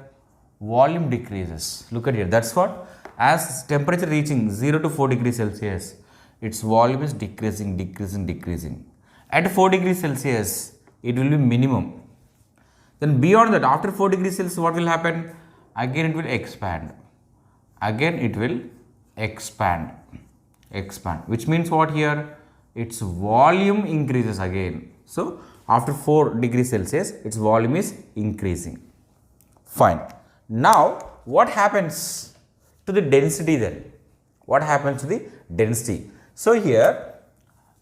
Volume decreases. Look at here, that's what, as temperature reaching 0 to 4 degrees Celsius, its volume is decreasing. At 4 degrees Celsius, it will be minimum. Then beyond that, after 4 degrees Celsius, what will happen? Again it will expand. Expand, which means what here? Its volume increases again. So after 4 degrees Celsius, its volume is increasing. Fine. Now, what happens to the density then? What happens to the density? So here,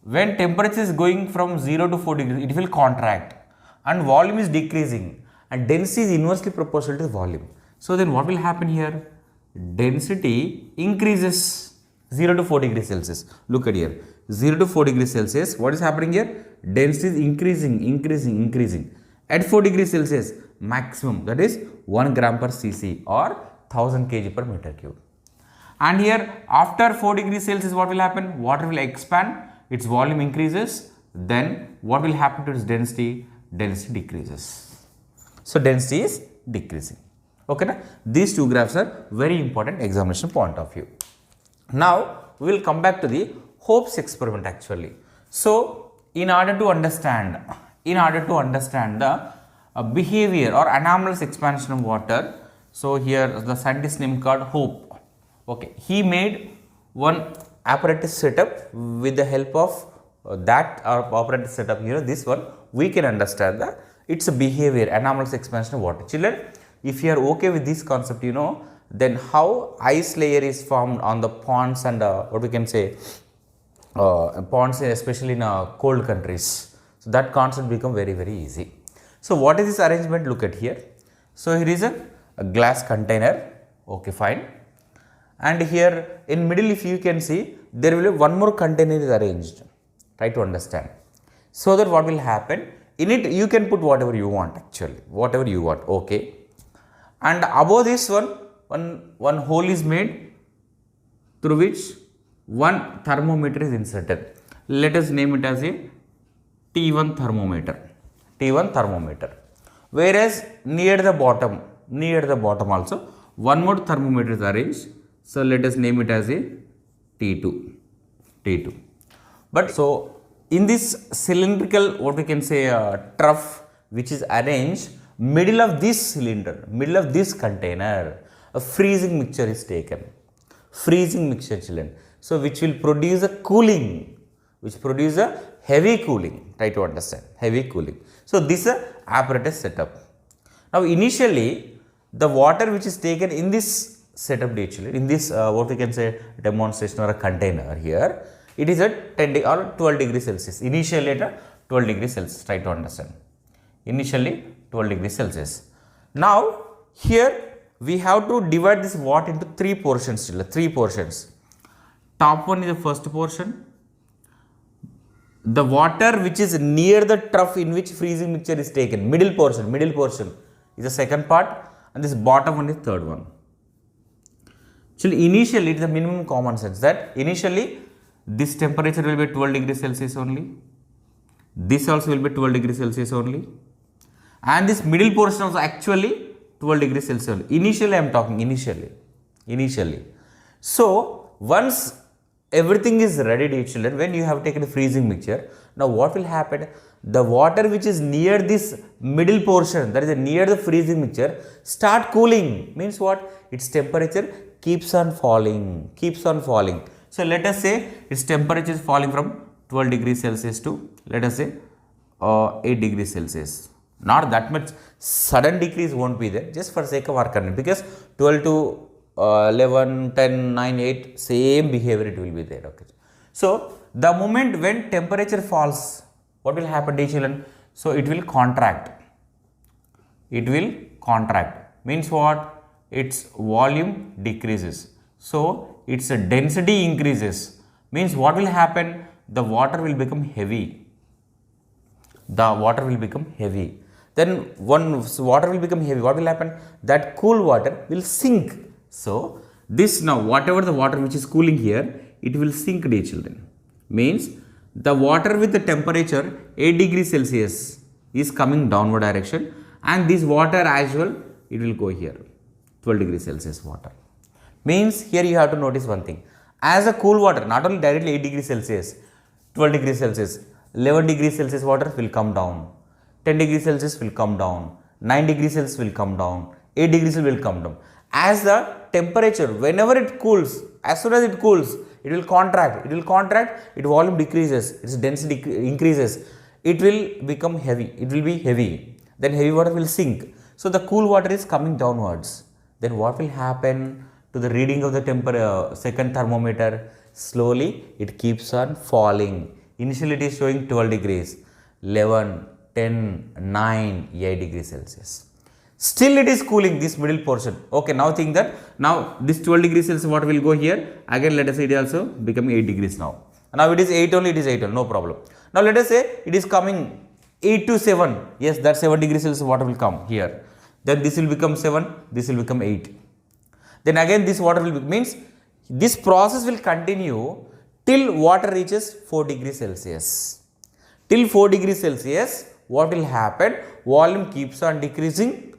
when temperature is going from 0 to 4 degrees, it will contract and volume is decreasing and density is inversely proportional to the volume. So then what will happen here? Density increases 0 to 4 degrees Celsius. Look at here, 0 to 4 degrees Celsius, what is happening here? Density is increasing. At 4 degrees Celsius, maximum, that is 1 gram per cc or 1000 kg per meter cube. And here after 4 degrees Celsius, what will happen? Water will expand, its volume increases, then what will happen to its density? Density decreases. So density is decreasing. Okay, na? These two graphs are very important examination point of view. Now we will come back to the Hope's experiment actually. So in order to understand the behavior or anomalous expansion of water, so here the scientist name called Hope. Okay, he made one apparatus setup. With the help of that apparatus setup here, this one, we can understand its behavior, anomalous expansion of water. Children, if you are okay with this concept, you know, then how ice layer is formed on the ponds and what we can say, ponds especially in cold countries. So that concept become very, very easy. So what is this arrangement? Look at here. So here is a glass container. Okay, fine. And here in middle, if you can see, there will be one more container is arranged. Try to understand. So that what will happen? In it, you can put whatever you want actually, whatever you want. Okay. And above this one hole is made through which one thermometer is inserted. Let us name it as a T1 thermometer. T1 thermometer. Whereas near the bottom also, one more thermometer is arranged. So let us name it as a T2. T2. But so in this cylindrical, what we can say, trough which is arranged, middle of this cylinder, middle of this container, a freezing mixture is taken. Freezing mixture, children. So which will produce a cooling, which produce a heavy cooling. Try to understand, heavy cooling. So this is a apparatus setup. Now initially the water which is taken in this setup, in this what we can say demonstration or a container here, it is at 10 or 12 degrees Celsius. Initially at 12 degrees Celsius. Try to understand. Initially 12 degrees Celsius. Now here we have to divide this water into three portions. Three portions. Top one is the first portion. The water which is near the trough in which freezing mixture is taken. Middle portion is the second part, and this bottom one is third one. Actually, initially it is the minimum common sense that initially this temperature will be 12 degrees Celsius only. This also will be 12 degrees Celsius only. And this middle portion also actually 12 degrees Celsius only. Initially I am talking initially. So once everything is ready, dear children, when you have taken a freezing mixture, now what will happen? The water which is near this middle portion, that is near the freezing mixture, start cooling. Means what? Its temperature keeps on falling. So let us say its temperature is falling from 12 degrees Celsius to, let us say, 8 degrees Celsius. Not that much sudden decrease won't be there, just for sake of our content, because 12 to 11, 10, 9, 8, same behavior it will be there. Okay. So the moment when temperature falls, what will happen, dear children? So it will contract. Means what? Its volume decreases. So its density increases. Means what will happen? The water will become heavy. Then once water will become heavy, what will happen? That cool water will sink. So this now, whatever the water which is cooling here, it will sink, dear children. Means the water with the temperature 8 degrees Celsius is coming downward direction, and this water as well, it will go here, 12 degrees Celsius water. Means here you have to notice one thing. As a cool water, not only directly 8 degrees Celsius, 12 degrees Celsius, 11 degrees Celsius water will come down, 10 degrees Celsius will come down, 9 degrees Celsius will come down, 8 degrees will come down. As the temperature, whenever it cools, as soon as it cools, it will contract, its volume decreases, its density increases, it will become heavy, then heavy water will sink. So the cool water is coming downwards. Then what will happen to the reading of the second thermometer? Slowly it keeps on falling. Initially it is showing 12 degrees, 11, 10, 9, 8 degrees Celsius. Still it is cooling this middle portion. Okay, now think that now this 12 degrees Celsius water will go here. Again let us say it also becoming 8 degrees now. Now it is 8 only, no problem. Now let us say it is coming 8 to 7. Yes, that 7 degrees Celsius water will come here. Then this will become 7, this will become 8. Then again this water will be, means this process will continue till water reaches 4 degrees Celsius. Till 4 degrees Celsius, what will happen? Volume keeps on decreasing,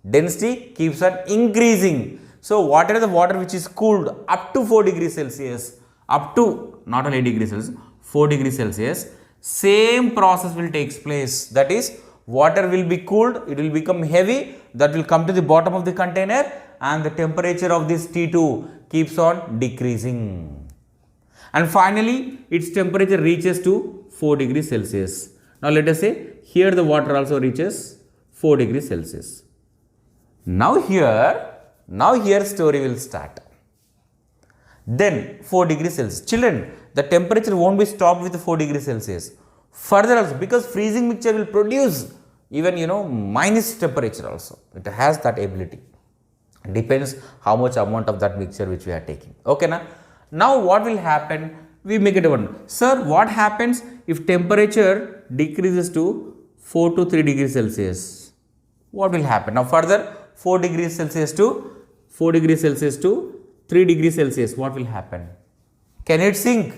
density keeps on increasing. So whatever the water which is cooled up to 4 degrees Celsius, up to not only 8 degrees Celsius, 4 degrees Celsius, same process will take place. That is, water will be cooled, it will become heavy, that will come to the bottom of the container, and the temperature of this T2 keeps on decreasing. And finally, its temperature reaches to 4 degrees Celsius. Now let us say here the water also reaches 4 degrees Celsius. Now here story will start. Then 4 degrees Celsius. Children, the temperature won't be stopped with 4 degrees Celsius. Further also, because freezing mixture will produce even minus temperature also. It has that ability. Depends how much amount of that mixture which we are taking. Okay, now what will happen? We make it one. Sir, what happens if temperature decreases to 4 to 3 degrees Celsius? What will happen? Now further 4 degrees Celsius to 3 degrees Celsius, what will happen? Can it sink?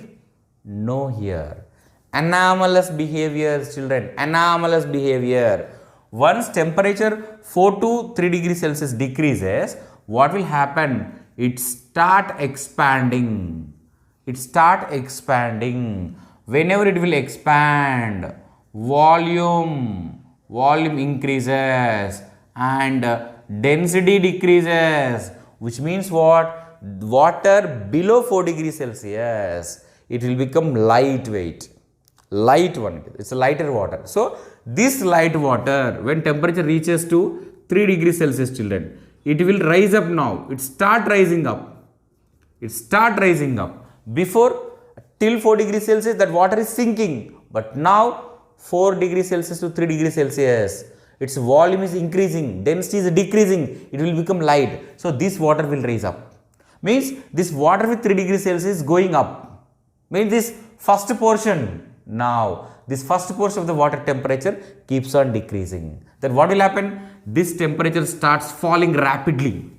No here. Anomalous behavior, children. Anomalous behavior. Once temperature 4 to 3 degrees Celsius decreases, what will happen? It start expanding. It start expanding. Whenever it will expand, volume increases and density decreases, which means what? Water below 4 degrees Celsius, it will become lightweight. Light one, it's a lighter water. So this light water, when temperature reaches to 3 degrees Celsius, children, it will rise up now. It start rising up. It start rising up. Before, till 4 degrees Celsius, that water is sinking. But now 4 degrees Celsius to 3 degrees Celsius, its volume is increasing, density is decreasing, it will become light. So this water will rise up. Means this water with 3 degrees Celsius is going up. Means this first portion, now this first portion of the water temperature keeps on decreasing. Then what will happen? This temperature starts falling rapidly.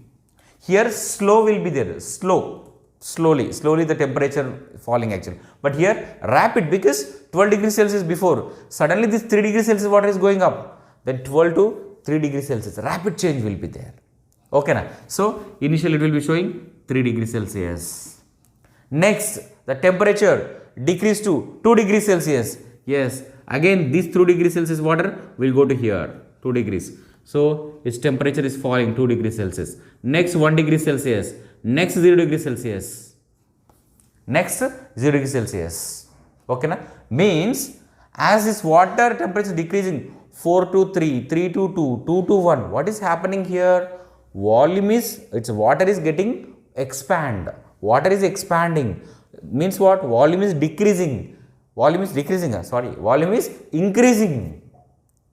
Here slow will be there, slowly the temperature falling actually. But here rapid, because 12 degrees Celsius before, suddenly this 3 degrees Celsius water is going up. Then 12 to 3 degrees Celsius, rapid change will be there. Okay na? So initially it will be showing 3 degrees Celsius. Next, the temperature decrease to 2 degrees Celsius. Yes, again this 2 degrees Celsius water will go to here, 2 degrees. So its temperature is falling 2 degrees Celsius. Next 1 degree Celsius. Next 0 degree Celsius. Next 0 degree Celsius. Okay na? Means as this water temperature decreasing 4 to 3, 3 to 2, 2 to 1. What is happening here? Volume is, its water is getting expand. Water is expanding. Means what? Volume is decreasing. Volume is decreasing. Volume is increasing.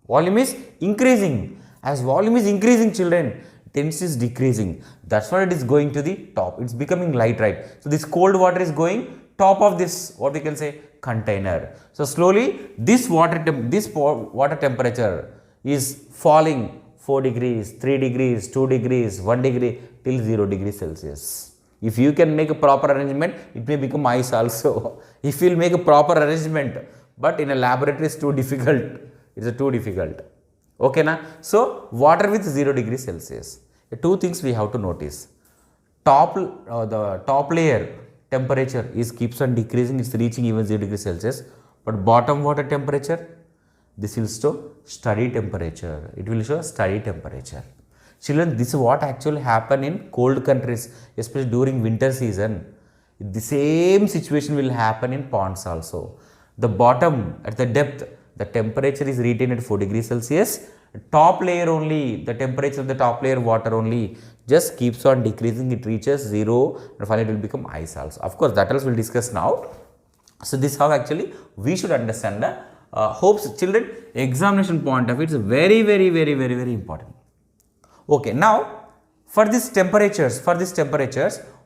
Volume is increasing. As volume is increasing, children, density is decreasing. That's why it is going to the top. It's becoming light, right? So this cold water is going top of this, what we can say, container. So slowly this water temperature is falling 4 degrees, 3 degrees, 2 degrees, 1 degree till 0 degrees Celsius. If you can make a proper arrangement, it may become ice also. If you will make a proper arrangement, but in a laboratory it's too difficult. It's too difficult. Okay na? So water with 0 degrees Celsius. Two things we have to notice. The top layer temperature keeps on decreasing. It's reaching even 0 degrees Celsius. But bottom water temperature, this will show steady temperature. It will show steady temperature. Children, this is what actually happen in cold countries, especially during winter season. The same situation will happen in ponds also. The bottom, at the depth, the temperature is retained at 4 degrees Celsius. Top layer only, the temperature of the top layer water only just keeps on decreasing. It reaches 0 and finally it will become ice also. Of course, that else we will discuss now. So this is how actually we should understand the hopes. Children, examination point of it is very important. Okay, now for these temperatures,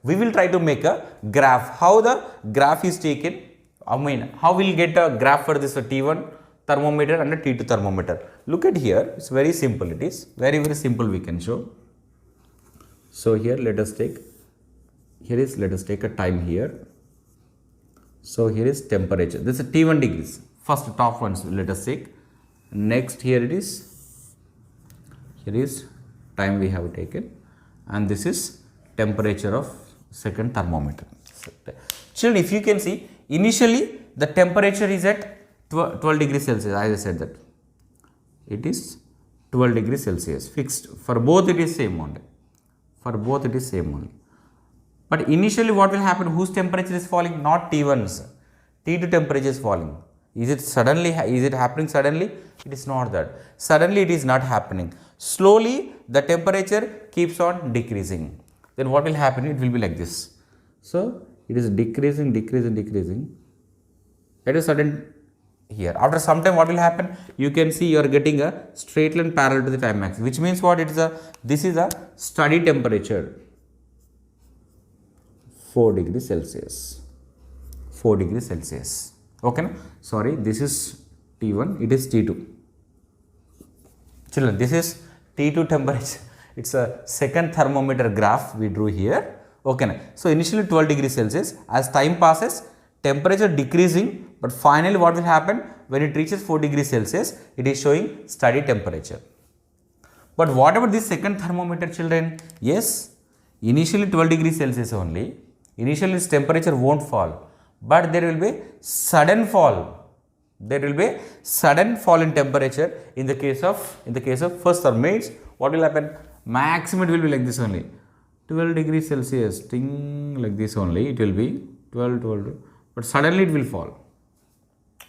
we will try to make a graph. How the graph is taken? I mean, how we will get a graph for this T1 thermometer and a T2 thermometer. Look at here, it's very simple. It is very simple we can show. So here let us take a time here. So here is temperature. This is T1 degrees. First top ones let us take. Next here it is. Here is time we have taken, and this is temperature of second thermometer. Children, if you can see, initially the temperature is at 12 degrees Celsius. As I said that it is 12 degrees Celsius fixed. For both it is same only. But initially what will happen? Whose temperature is falling? Not T1's. T2 temperature is falling. Is it happening suddenly? It is not that. Suddenly it is not happening. Slowly the temperature keeps on decreasing. Then what will happen? It will be like this. So it is decreasing. At a sudden here. After some time what will happen? You can see you are getting a straight line parallel to the time axis. Which means what? This is a steady temperature. 4 degrees Celsius. Okay, no? Sorry, this is T1, it is T2. Children, this is T2 temperature. It's a second thermometer graph we drew here. Okay, so initially 12 degrees Celsius, as time passes, temperature decreasing, but finally what will happen when it reaches 4 degrees Celsius, it is showing steady temperature. But what about this second thermometer, children? Yes, initially 12 degrees Celsius only, initially its temperature won't fall, but there will be sudden fall. There will be sudden fall in temperature in the case of first thermometer. What will happen? Maximum it will be like this only, 12 degrees Celsius, ting, like this only, it will be 12, but suddenly it will fall.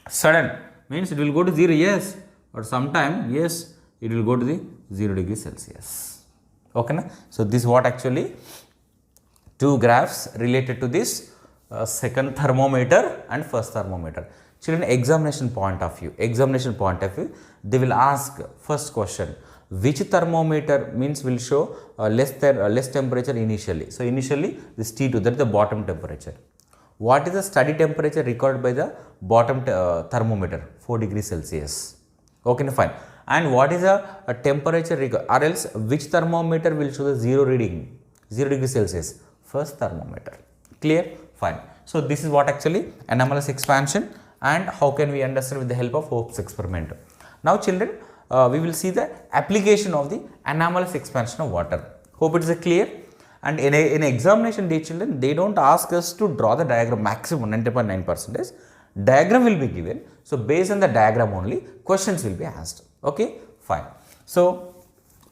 Sudden means it will go to 0, yes, but sometime, yes, it will go to the 0 degrees Celsius. Okay, na? So this is what actually two graphs related to this second thermometer and first thermometer. Children, examination point of view, they will ask first question, which thermometer means will show less temperature initially. So initially this T2, that is the bottom temperature. What is the steady temperature recorded by the bottom thermometer? 4 degrees Celsius. Okay, fine. And what is a temperature record, or else which thermometer will show the 0 reading, 0 degrees Celsius? First thermometer. Clear? Fine. So this is what actually anomalous expansion, and how can we understand with the help of Hope's experiment. Now children, we will see the application of the anomalous expansion of water. Hope it is clear. And in an examination day, children, they don't ask us to draw the diagram maximum 90.9%. Diagram will be given. So based on the diagram only, questions will be asked. Okay, fine. So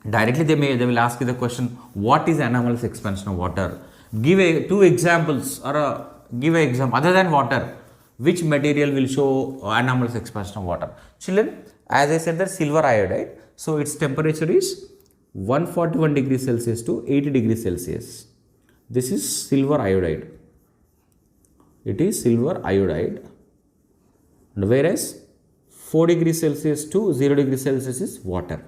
directly they will ask you the question, what is anomalous expansion of water? Give two examples, or give an example other than water. Which material will show anomalous expansion of water? Children, as I said, that silver iodide. So its temperature is 141 degrees Celsius to 80 degrees Celsius. This is silver iodide. It is silver iodide. And whereas 4 degrees Celsius to 0 degrees Celsius is water.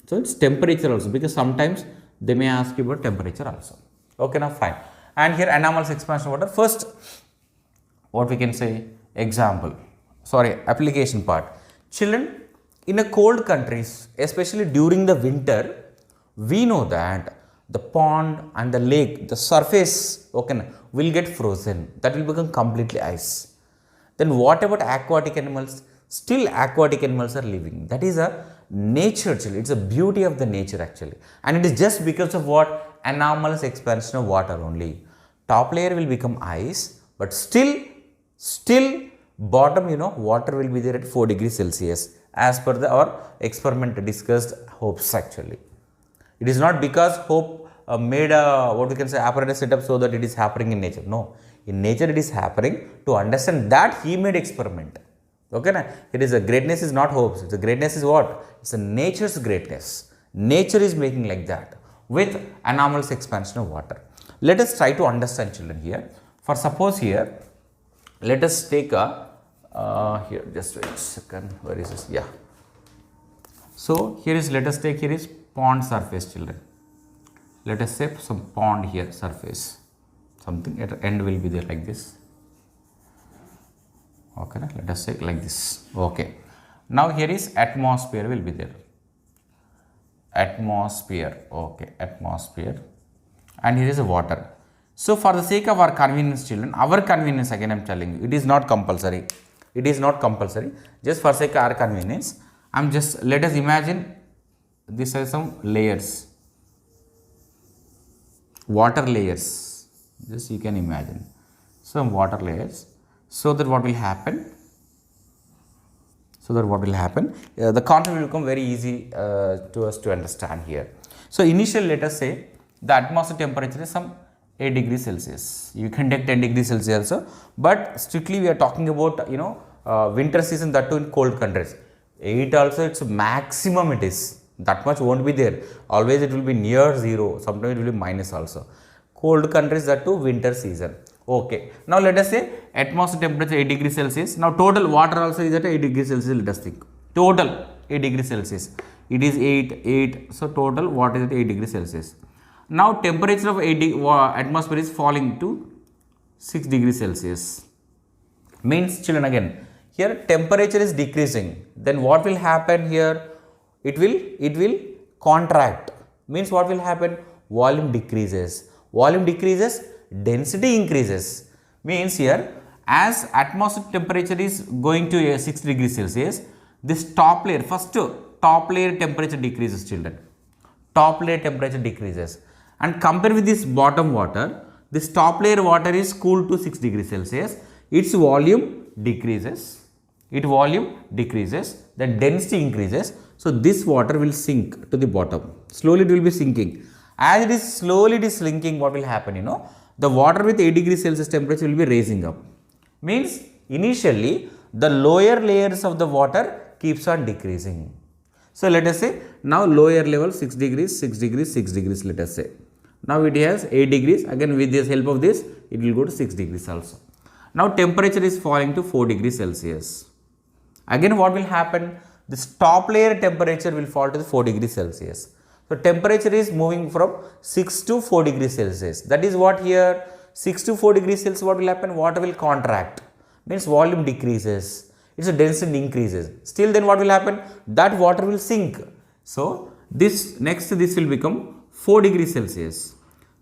So it's temperature also, because sometimes they may ask you about temperature also. Okay, now fine. And here anomalous expansion of water. First, what we can say, application part. Children, in a cold countries, especially during the winter, we know that the pond and the lake, the surface, okay, will get frozen. That will become completely ice. Then what about aquatic animals? Still aquatic animals are living. That is a nature, children. It's a beauty of the nature actually. And it is just because of what? Anomalous expansion of water only. Top layer will become ice, but still bottom, water will be there at 4 degrees Celsius as per our experiment discussed Hopes actually. It is not because Hope made a, what we can say, apparatus setup so that it is happening in nature. No, in nature it is happening to understand that he made experiment. Okay, na? It is a greatness is not Hope's. The greatness is what? It's a nature's greatness. Nature is making like that with anomalous expansion of water. Let us try to understand, children, here. For suppose here, let us take a, here, just wait a second, where is this? Yeah. So here is, let us take, here is pond surface, children. Let us say some pond here, surface. Something at the end will be there like this. Okay, let us say like this. Okay. Now here is atmosphere will be there. Atmosphere. Okay, atmosphere. And here is a water. So for the sake of our convenience, children, our convenience, again I am telling you, it is not compulsory. It is not compulsory. Just for sake of our convenience, let us imagine these are some layers. Water layers. Just you can imagine some water layers. So that what will happen? The concept will become very easy to us to understand here. So initially, let us say the atmosphere temperature is some 8 degrees Celsius. You can take 10 degrees Celsius also, but strictly we are talking about, winter season, that too in cold countries. 8 also, it's maximum it is. That much won't be there. Always it will be near 0. Sometimes it will be minus also. Cold countries, that too winter season. Okay. Now let us say atmosphere temperature 8 degrees Celsius. Now total water also is at 8 degrees Celsius. Let us think. Total 8 degrees Celsius. It is 8. So total water is at 8 degrees Celsius. Now temperature of atmosphere is falling to 6 degrees Celsius. Means, children, again, here temperature is decreasing. Then what will happen here? It will contract. Means what will happen? Volume decreases. volume decreases, density increases. Means here, as atmospheric temperature is going to 6 degrees Celsius, this top layer, first top layer temperature decreases, children. Top layer temperature decreases, and compare with this bottom water, this top layer water is cooled to 6 degrees Celsius, its volume decreases, the density increases, so this water will sink to the bottom, slowly it will be sinking. As it is slowly sinking, what will happen, the water with 8 degrees Celsius temperature will be raising up. Means initially the lower layers of the water keeps on decreasing. So let us say now lower level 6 degrees, 6 degrees, 6 degrees, let us say. Now it has 8 degrees, again with the help of this it will go to 6 degrees also. Now temperature is falling to 4 degrees Celsius. Again what will happen? This top layer temperature will fall to the 4 degrees Celsius. So temperature is moving from 6 to 4 degrees Celsius. That is what here 6 to 4 degrees Celsius, what will happen? Water will contract. Means volume decreases. Its density increases. Still then what will happen? That water will sink. So this will become 4 degrees Celsius.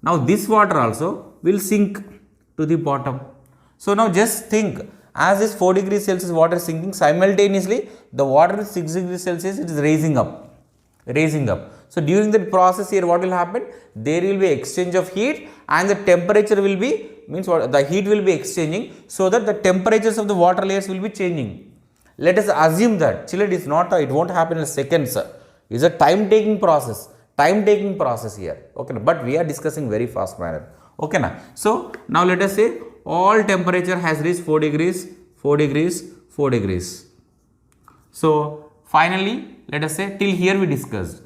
Now this water also will sink to the bottom. So now just think, as this 4 degrees Celsius water is sinking, simultaneously the water with 6 degrees Celsius it is raising up. So during that process here what will happen? There will be exchange of heat and the temperature will be, means what, the heat will be exchanging, so that the temperatures of the water layers will be changing. Let us assume that, children, it won't happen in seconds. It's a time taking process here. Okay, but we are discussing very fast manner. Okay, now. So now let us say all temperature has reached 4 degrees, 4 degrees, 4 degrees. So finally, let us say till here we discussed.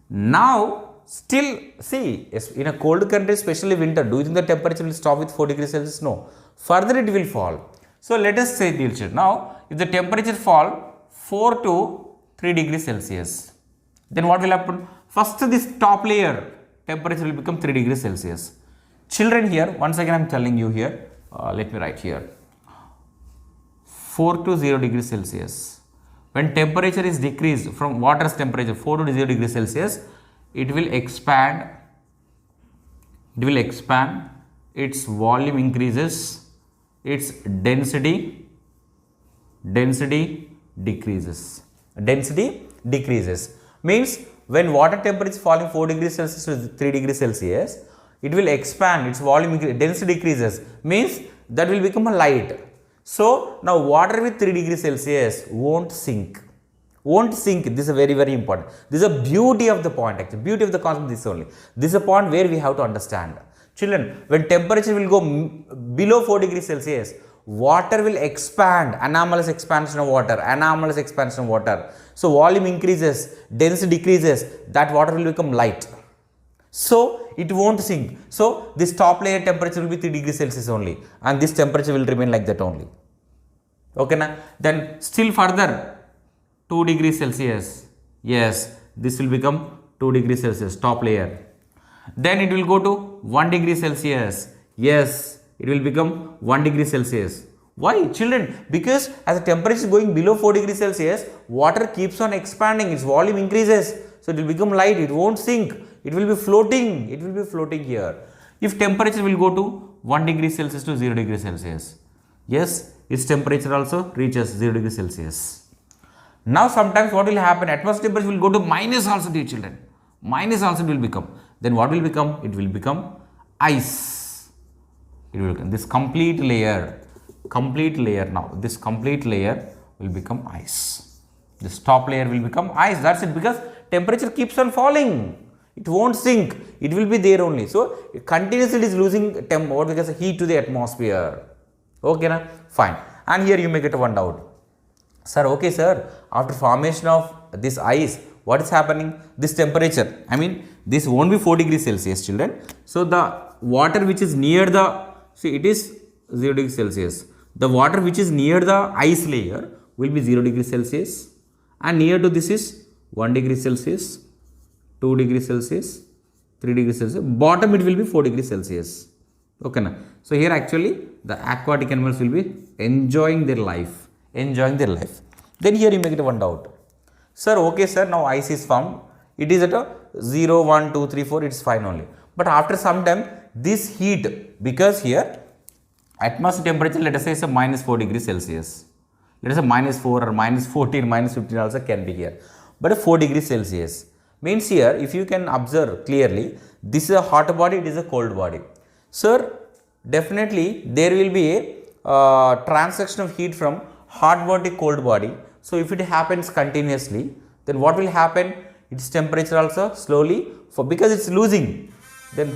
Now still see, in a cold country, especially winter, do you think the temperature will stop with 4 degrees Celsius? No. Further it will fall. So let us say, dear children, now if the temperature fall 4 to 3 degrees Celsius, then what will happen? First this top layer temperature will become 3 degrees Celsius. Children, here once again I am telling you here, let me write here, 4 to 0 degrees Celsius. When temperature is decreased from water's temperature 4 to 0 degrees Celsius, it will expand, its volume increases, its density decreases. Means when water temperature is falling 4 degrees Celsius to 3 degrees Celsius, it will expand, its volume density decreases, means that will become a light. So now water with 3 degrees Celsius won't sink. This is very, very important. This is a beauty of the point, actually. Beauty of the concept is this only. This is a point where we have to understand. Children, when temperature will go below 4 degrees Celsius, water will expand, anomalous expansion of water. So volume increases, density decreases, that water will become light. So it won't sink. So this top layer temperature will be 3 degrees Celsius only, and this temperature will remain like that only. Okay, na? Then still further 2 degrees Celsius. Yes, this will become 2 degrees Celsius, top layer. Then it will go to 1 degree Celsius. Yes, it will become 1 degree Celsius. Why, children? Because as the temperature is going below 4 degrees Celsius, water keeps on expanding, its volume increases. So it will become light, it won't sink, it will be floating, here. If temperature will go to 1 degree Celsius to 0 degree Celsius, yes, its temperature also reaches 0 degree Celsius. Now sometimes what will happen? Atmospheric temperature will go to minus also, dear children. Minus also it will become. Then what will become? It will become ice. It will become this complete layer now. This complete layer will become ice. This top layer will become ice. That's it, because temperature keeps on falling. It won't sink. It will be there only. So continuously it is losing heat to the atmosphere. Okay, na? Fine. And here you may get one doubt. Sir, okay sir, after formation of this ice, what is happening? This temperature, this won't be 4 degrees Celsius, children. So the water which is near the, see, it is 0 degrees Celsius. The water which is near the ice layer will be 0 degrees Celsius, and near to this is 1 degree Celsius, 2 degrees Celsius, 3 degrees Celsius. Bottom it will be 4 degrees Celsius. Okay, na? So here actually the aquatic animals will be enjoying their life. Then here you may get one doubt. Sir, okay sir, now ice is formed. It is at a 0, 1, 2, 3, 4, it is fine only. But after some time, this heat, because here atmosphere temperature, let us say is a minus 4 degrees Celsius. Let us say minus 4 or minus 14, minus 15 also can be here. But 4 degrees Celsius means here, if you can observe clearly, this is a hot body, it is a cold body. Sir, definitely there will be a transaction of heat from hot body to cold body. So if it happens continuously, then what will happen? Its temperature also slowly, because it's losing, then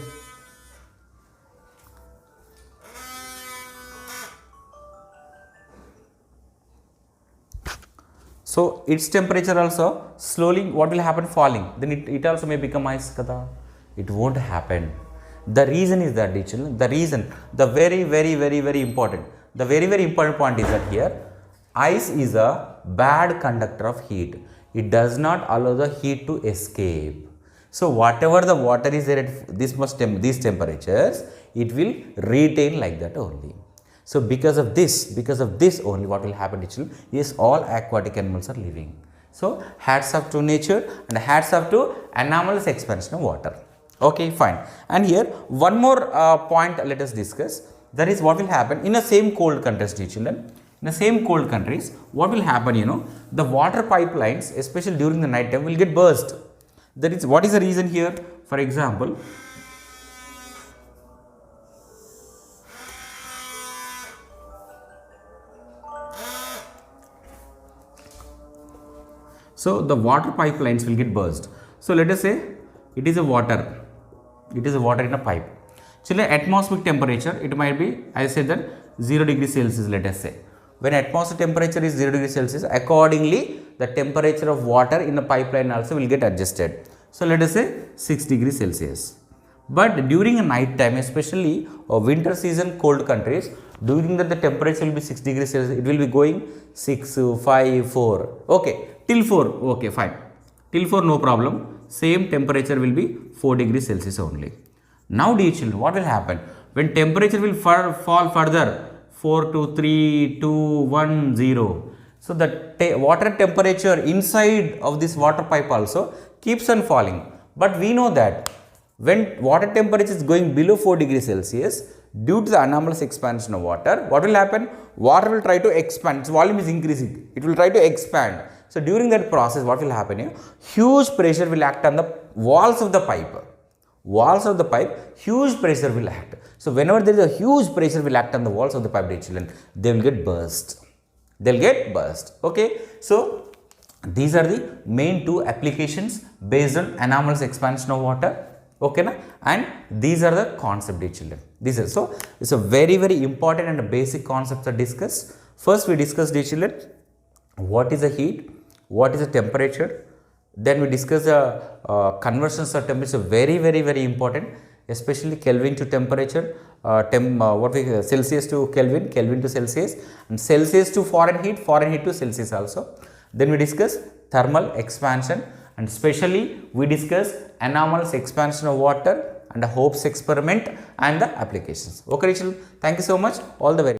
so its temperature also slowly, what will happen? Falling. Then it also may become ice kada. It won't happen. The reason is that, the reason, the very important, the very important point is that here, ice is a bad conductor of heat. It does not allow the heat to escape. So whatever the water is there at these temperatures, it will retain like that only. So because of this only, what will happen, yes, all aquatic animals are living. So hats off to nature and hats off to anomalous expansion of water. Okay, fine. And here one more point let us discuss. That is what will happen in the same cold countries, children. In the same cold countries, what will happen, the water pipelines, especially during the night time, will get burst. That is, what is the reason here? For example, so the water pipelines will get burst. So let us say it is a water in a pipe. Children, atmospheric temperature, it might be, I said that 0 degrees Celsius, let us say. When atmospheric temperature is 0 degrees Celsius, accordingly the temperature of water in the pipeline also will get adjusted. So let us say 6 degrees Celsius. But during a night time, especially winter season cold countries, during that the temperature will be 6 degrees Celsius, it will be going 6, 5, 4, okay, till 4, okay, fine. Till 4 no problem, same temperature will be 4 degrees Celsius only. Now dear children, what will happen? When temperature will fall further, 4 to 3, 2, 1, 0. So the water temperature inside of this water pipe also keeps on falling. But we know that when water temperature is going below 4 degrees Celsius, due to the anomalous expansion of water, what will happen? Water will try to expand, its volume is increasing, it will try to expand. So during that process, what will happen here? Huge pressure will act on the walls of the pipe. Huge pressure will act. So whenever there is a huge pressure will act on the walls of the pipe, dear children, they will get burst. Okay. So these are the main two applications based on anomalous expansion of water. Okay, na? And these are the concept, dear children. So it's a very important and basic concepts are discussed. First we discussed, dear children, what is the heat, what is the temperature. Then we discuss the conversions of temperature, very important, especially Kelvin to temperature, Celsius to Kelvin, Kelvin to Celsius, and Celsius to Fahrenheit, Fahrenheit to Celsius also. Then we discuss thermal expansion, and especially we discuss anomalous expansion of water and the Hope's experiment and the applications. Okay, children, thank you so much. All the very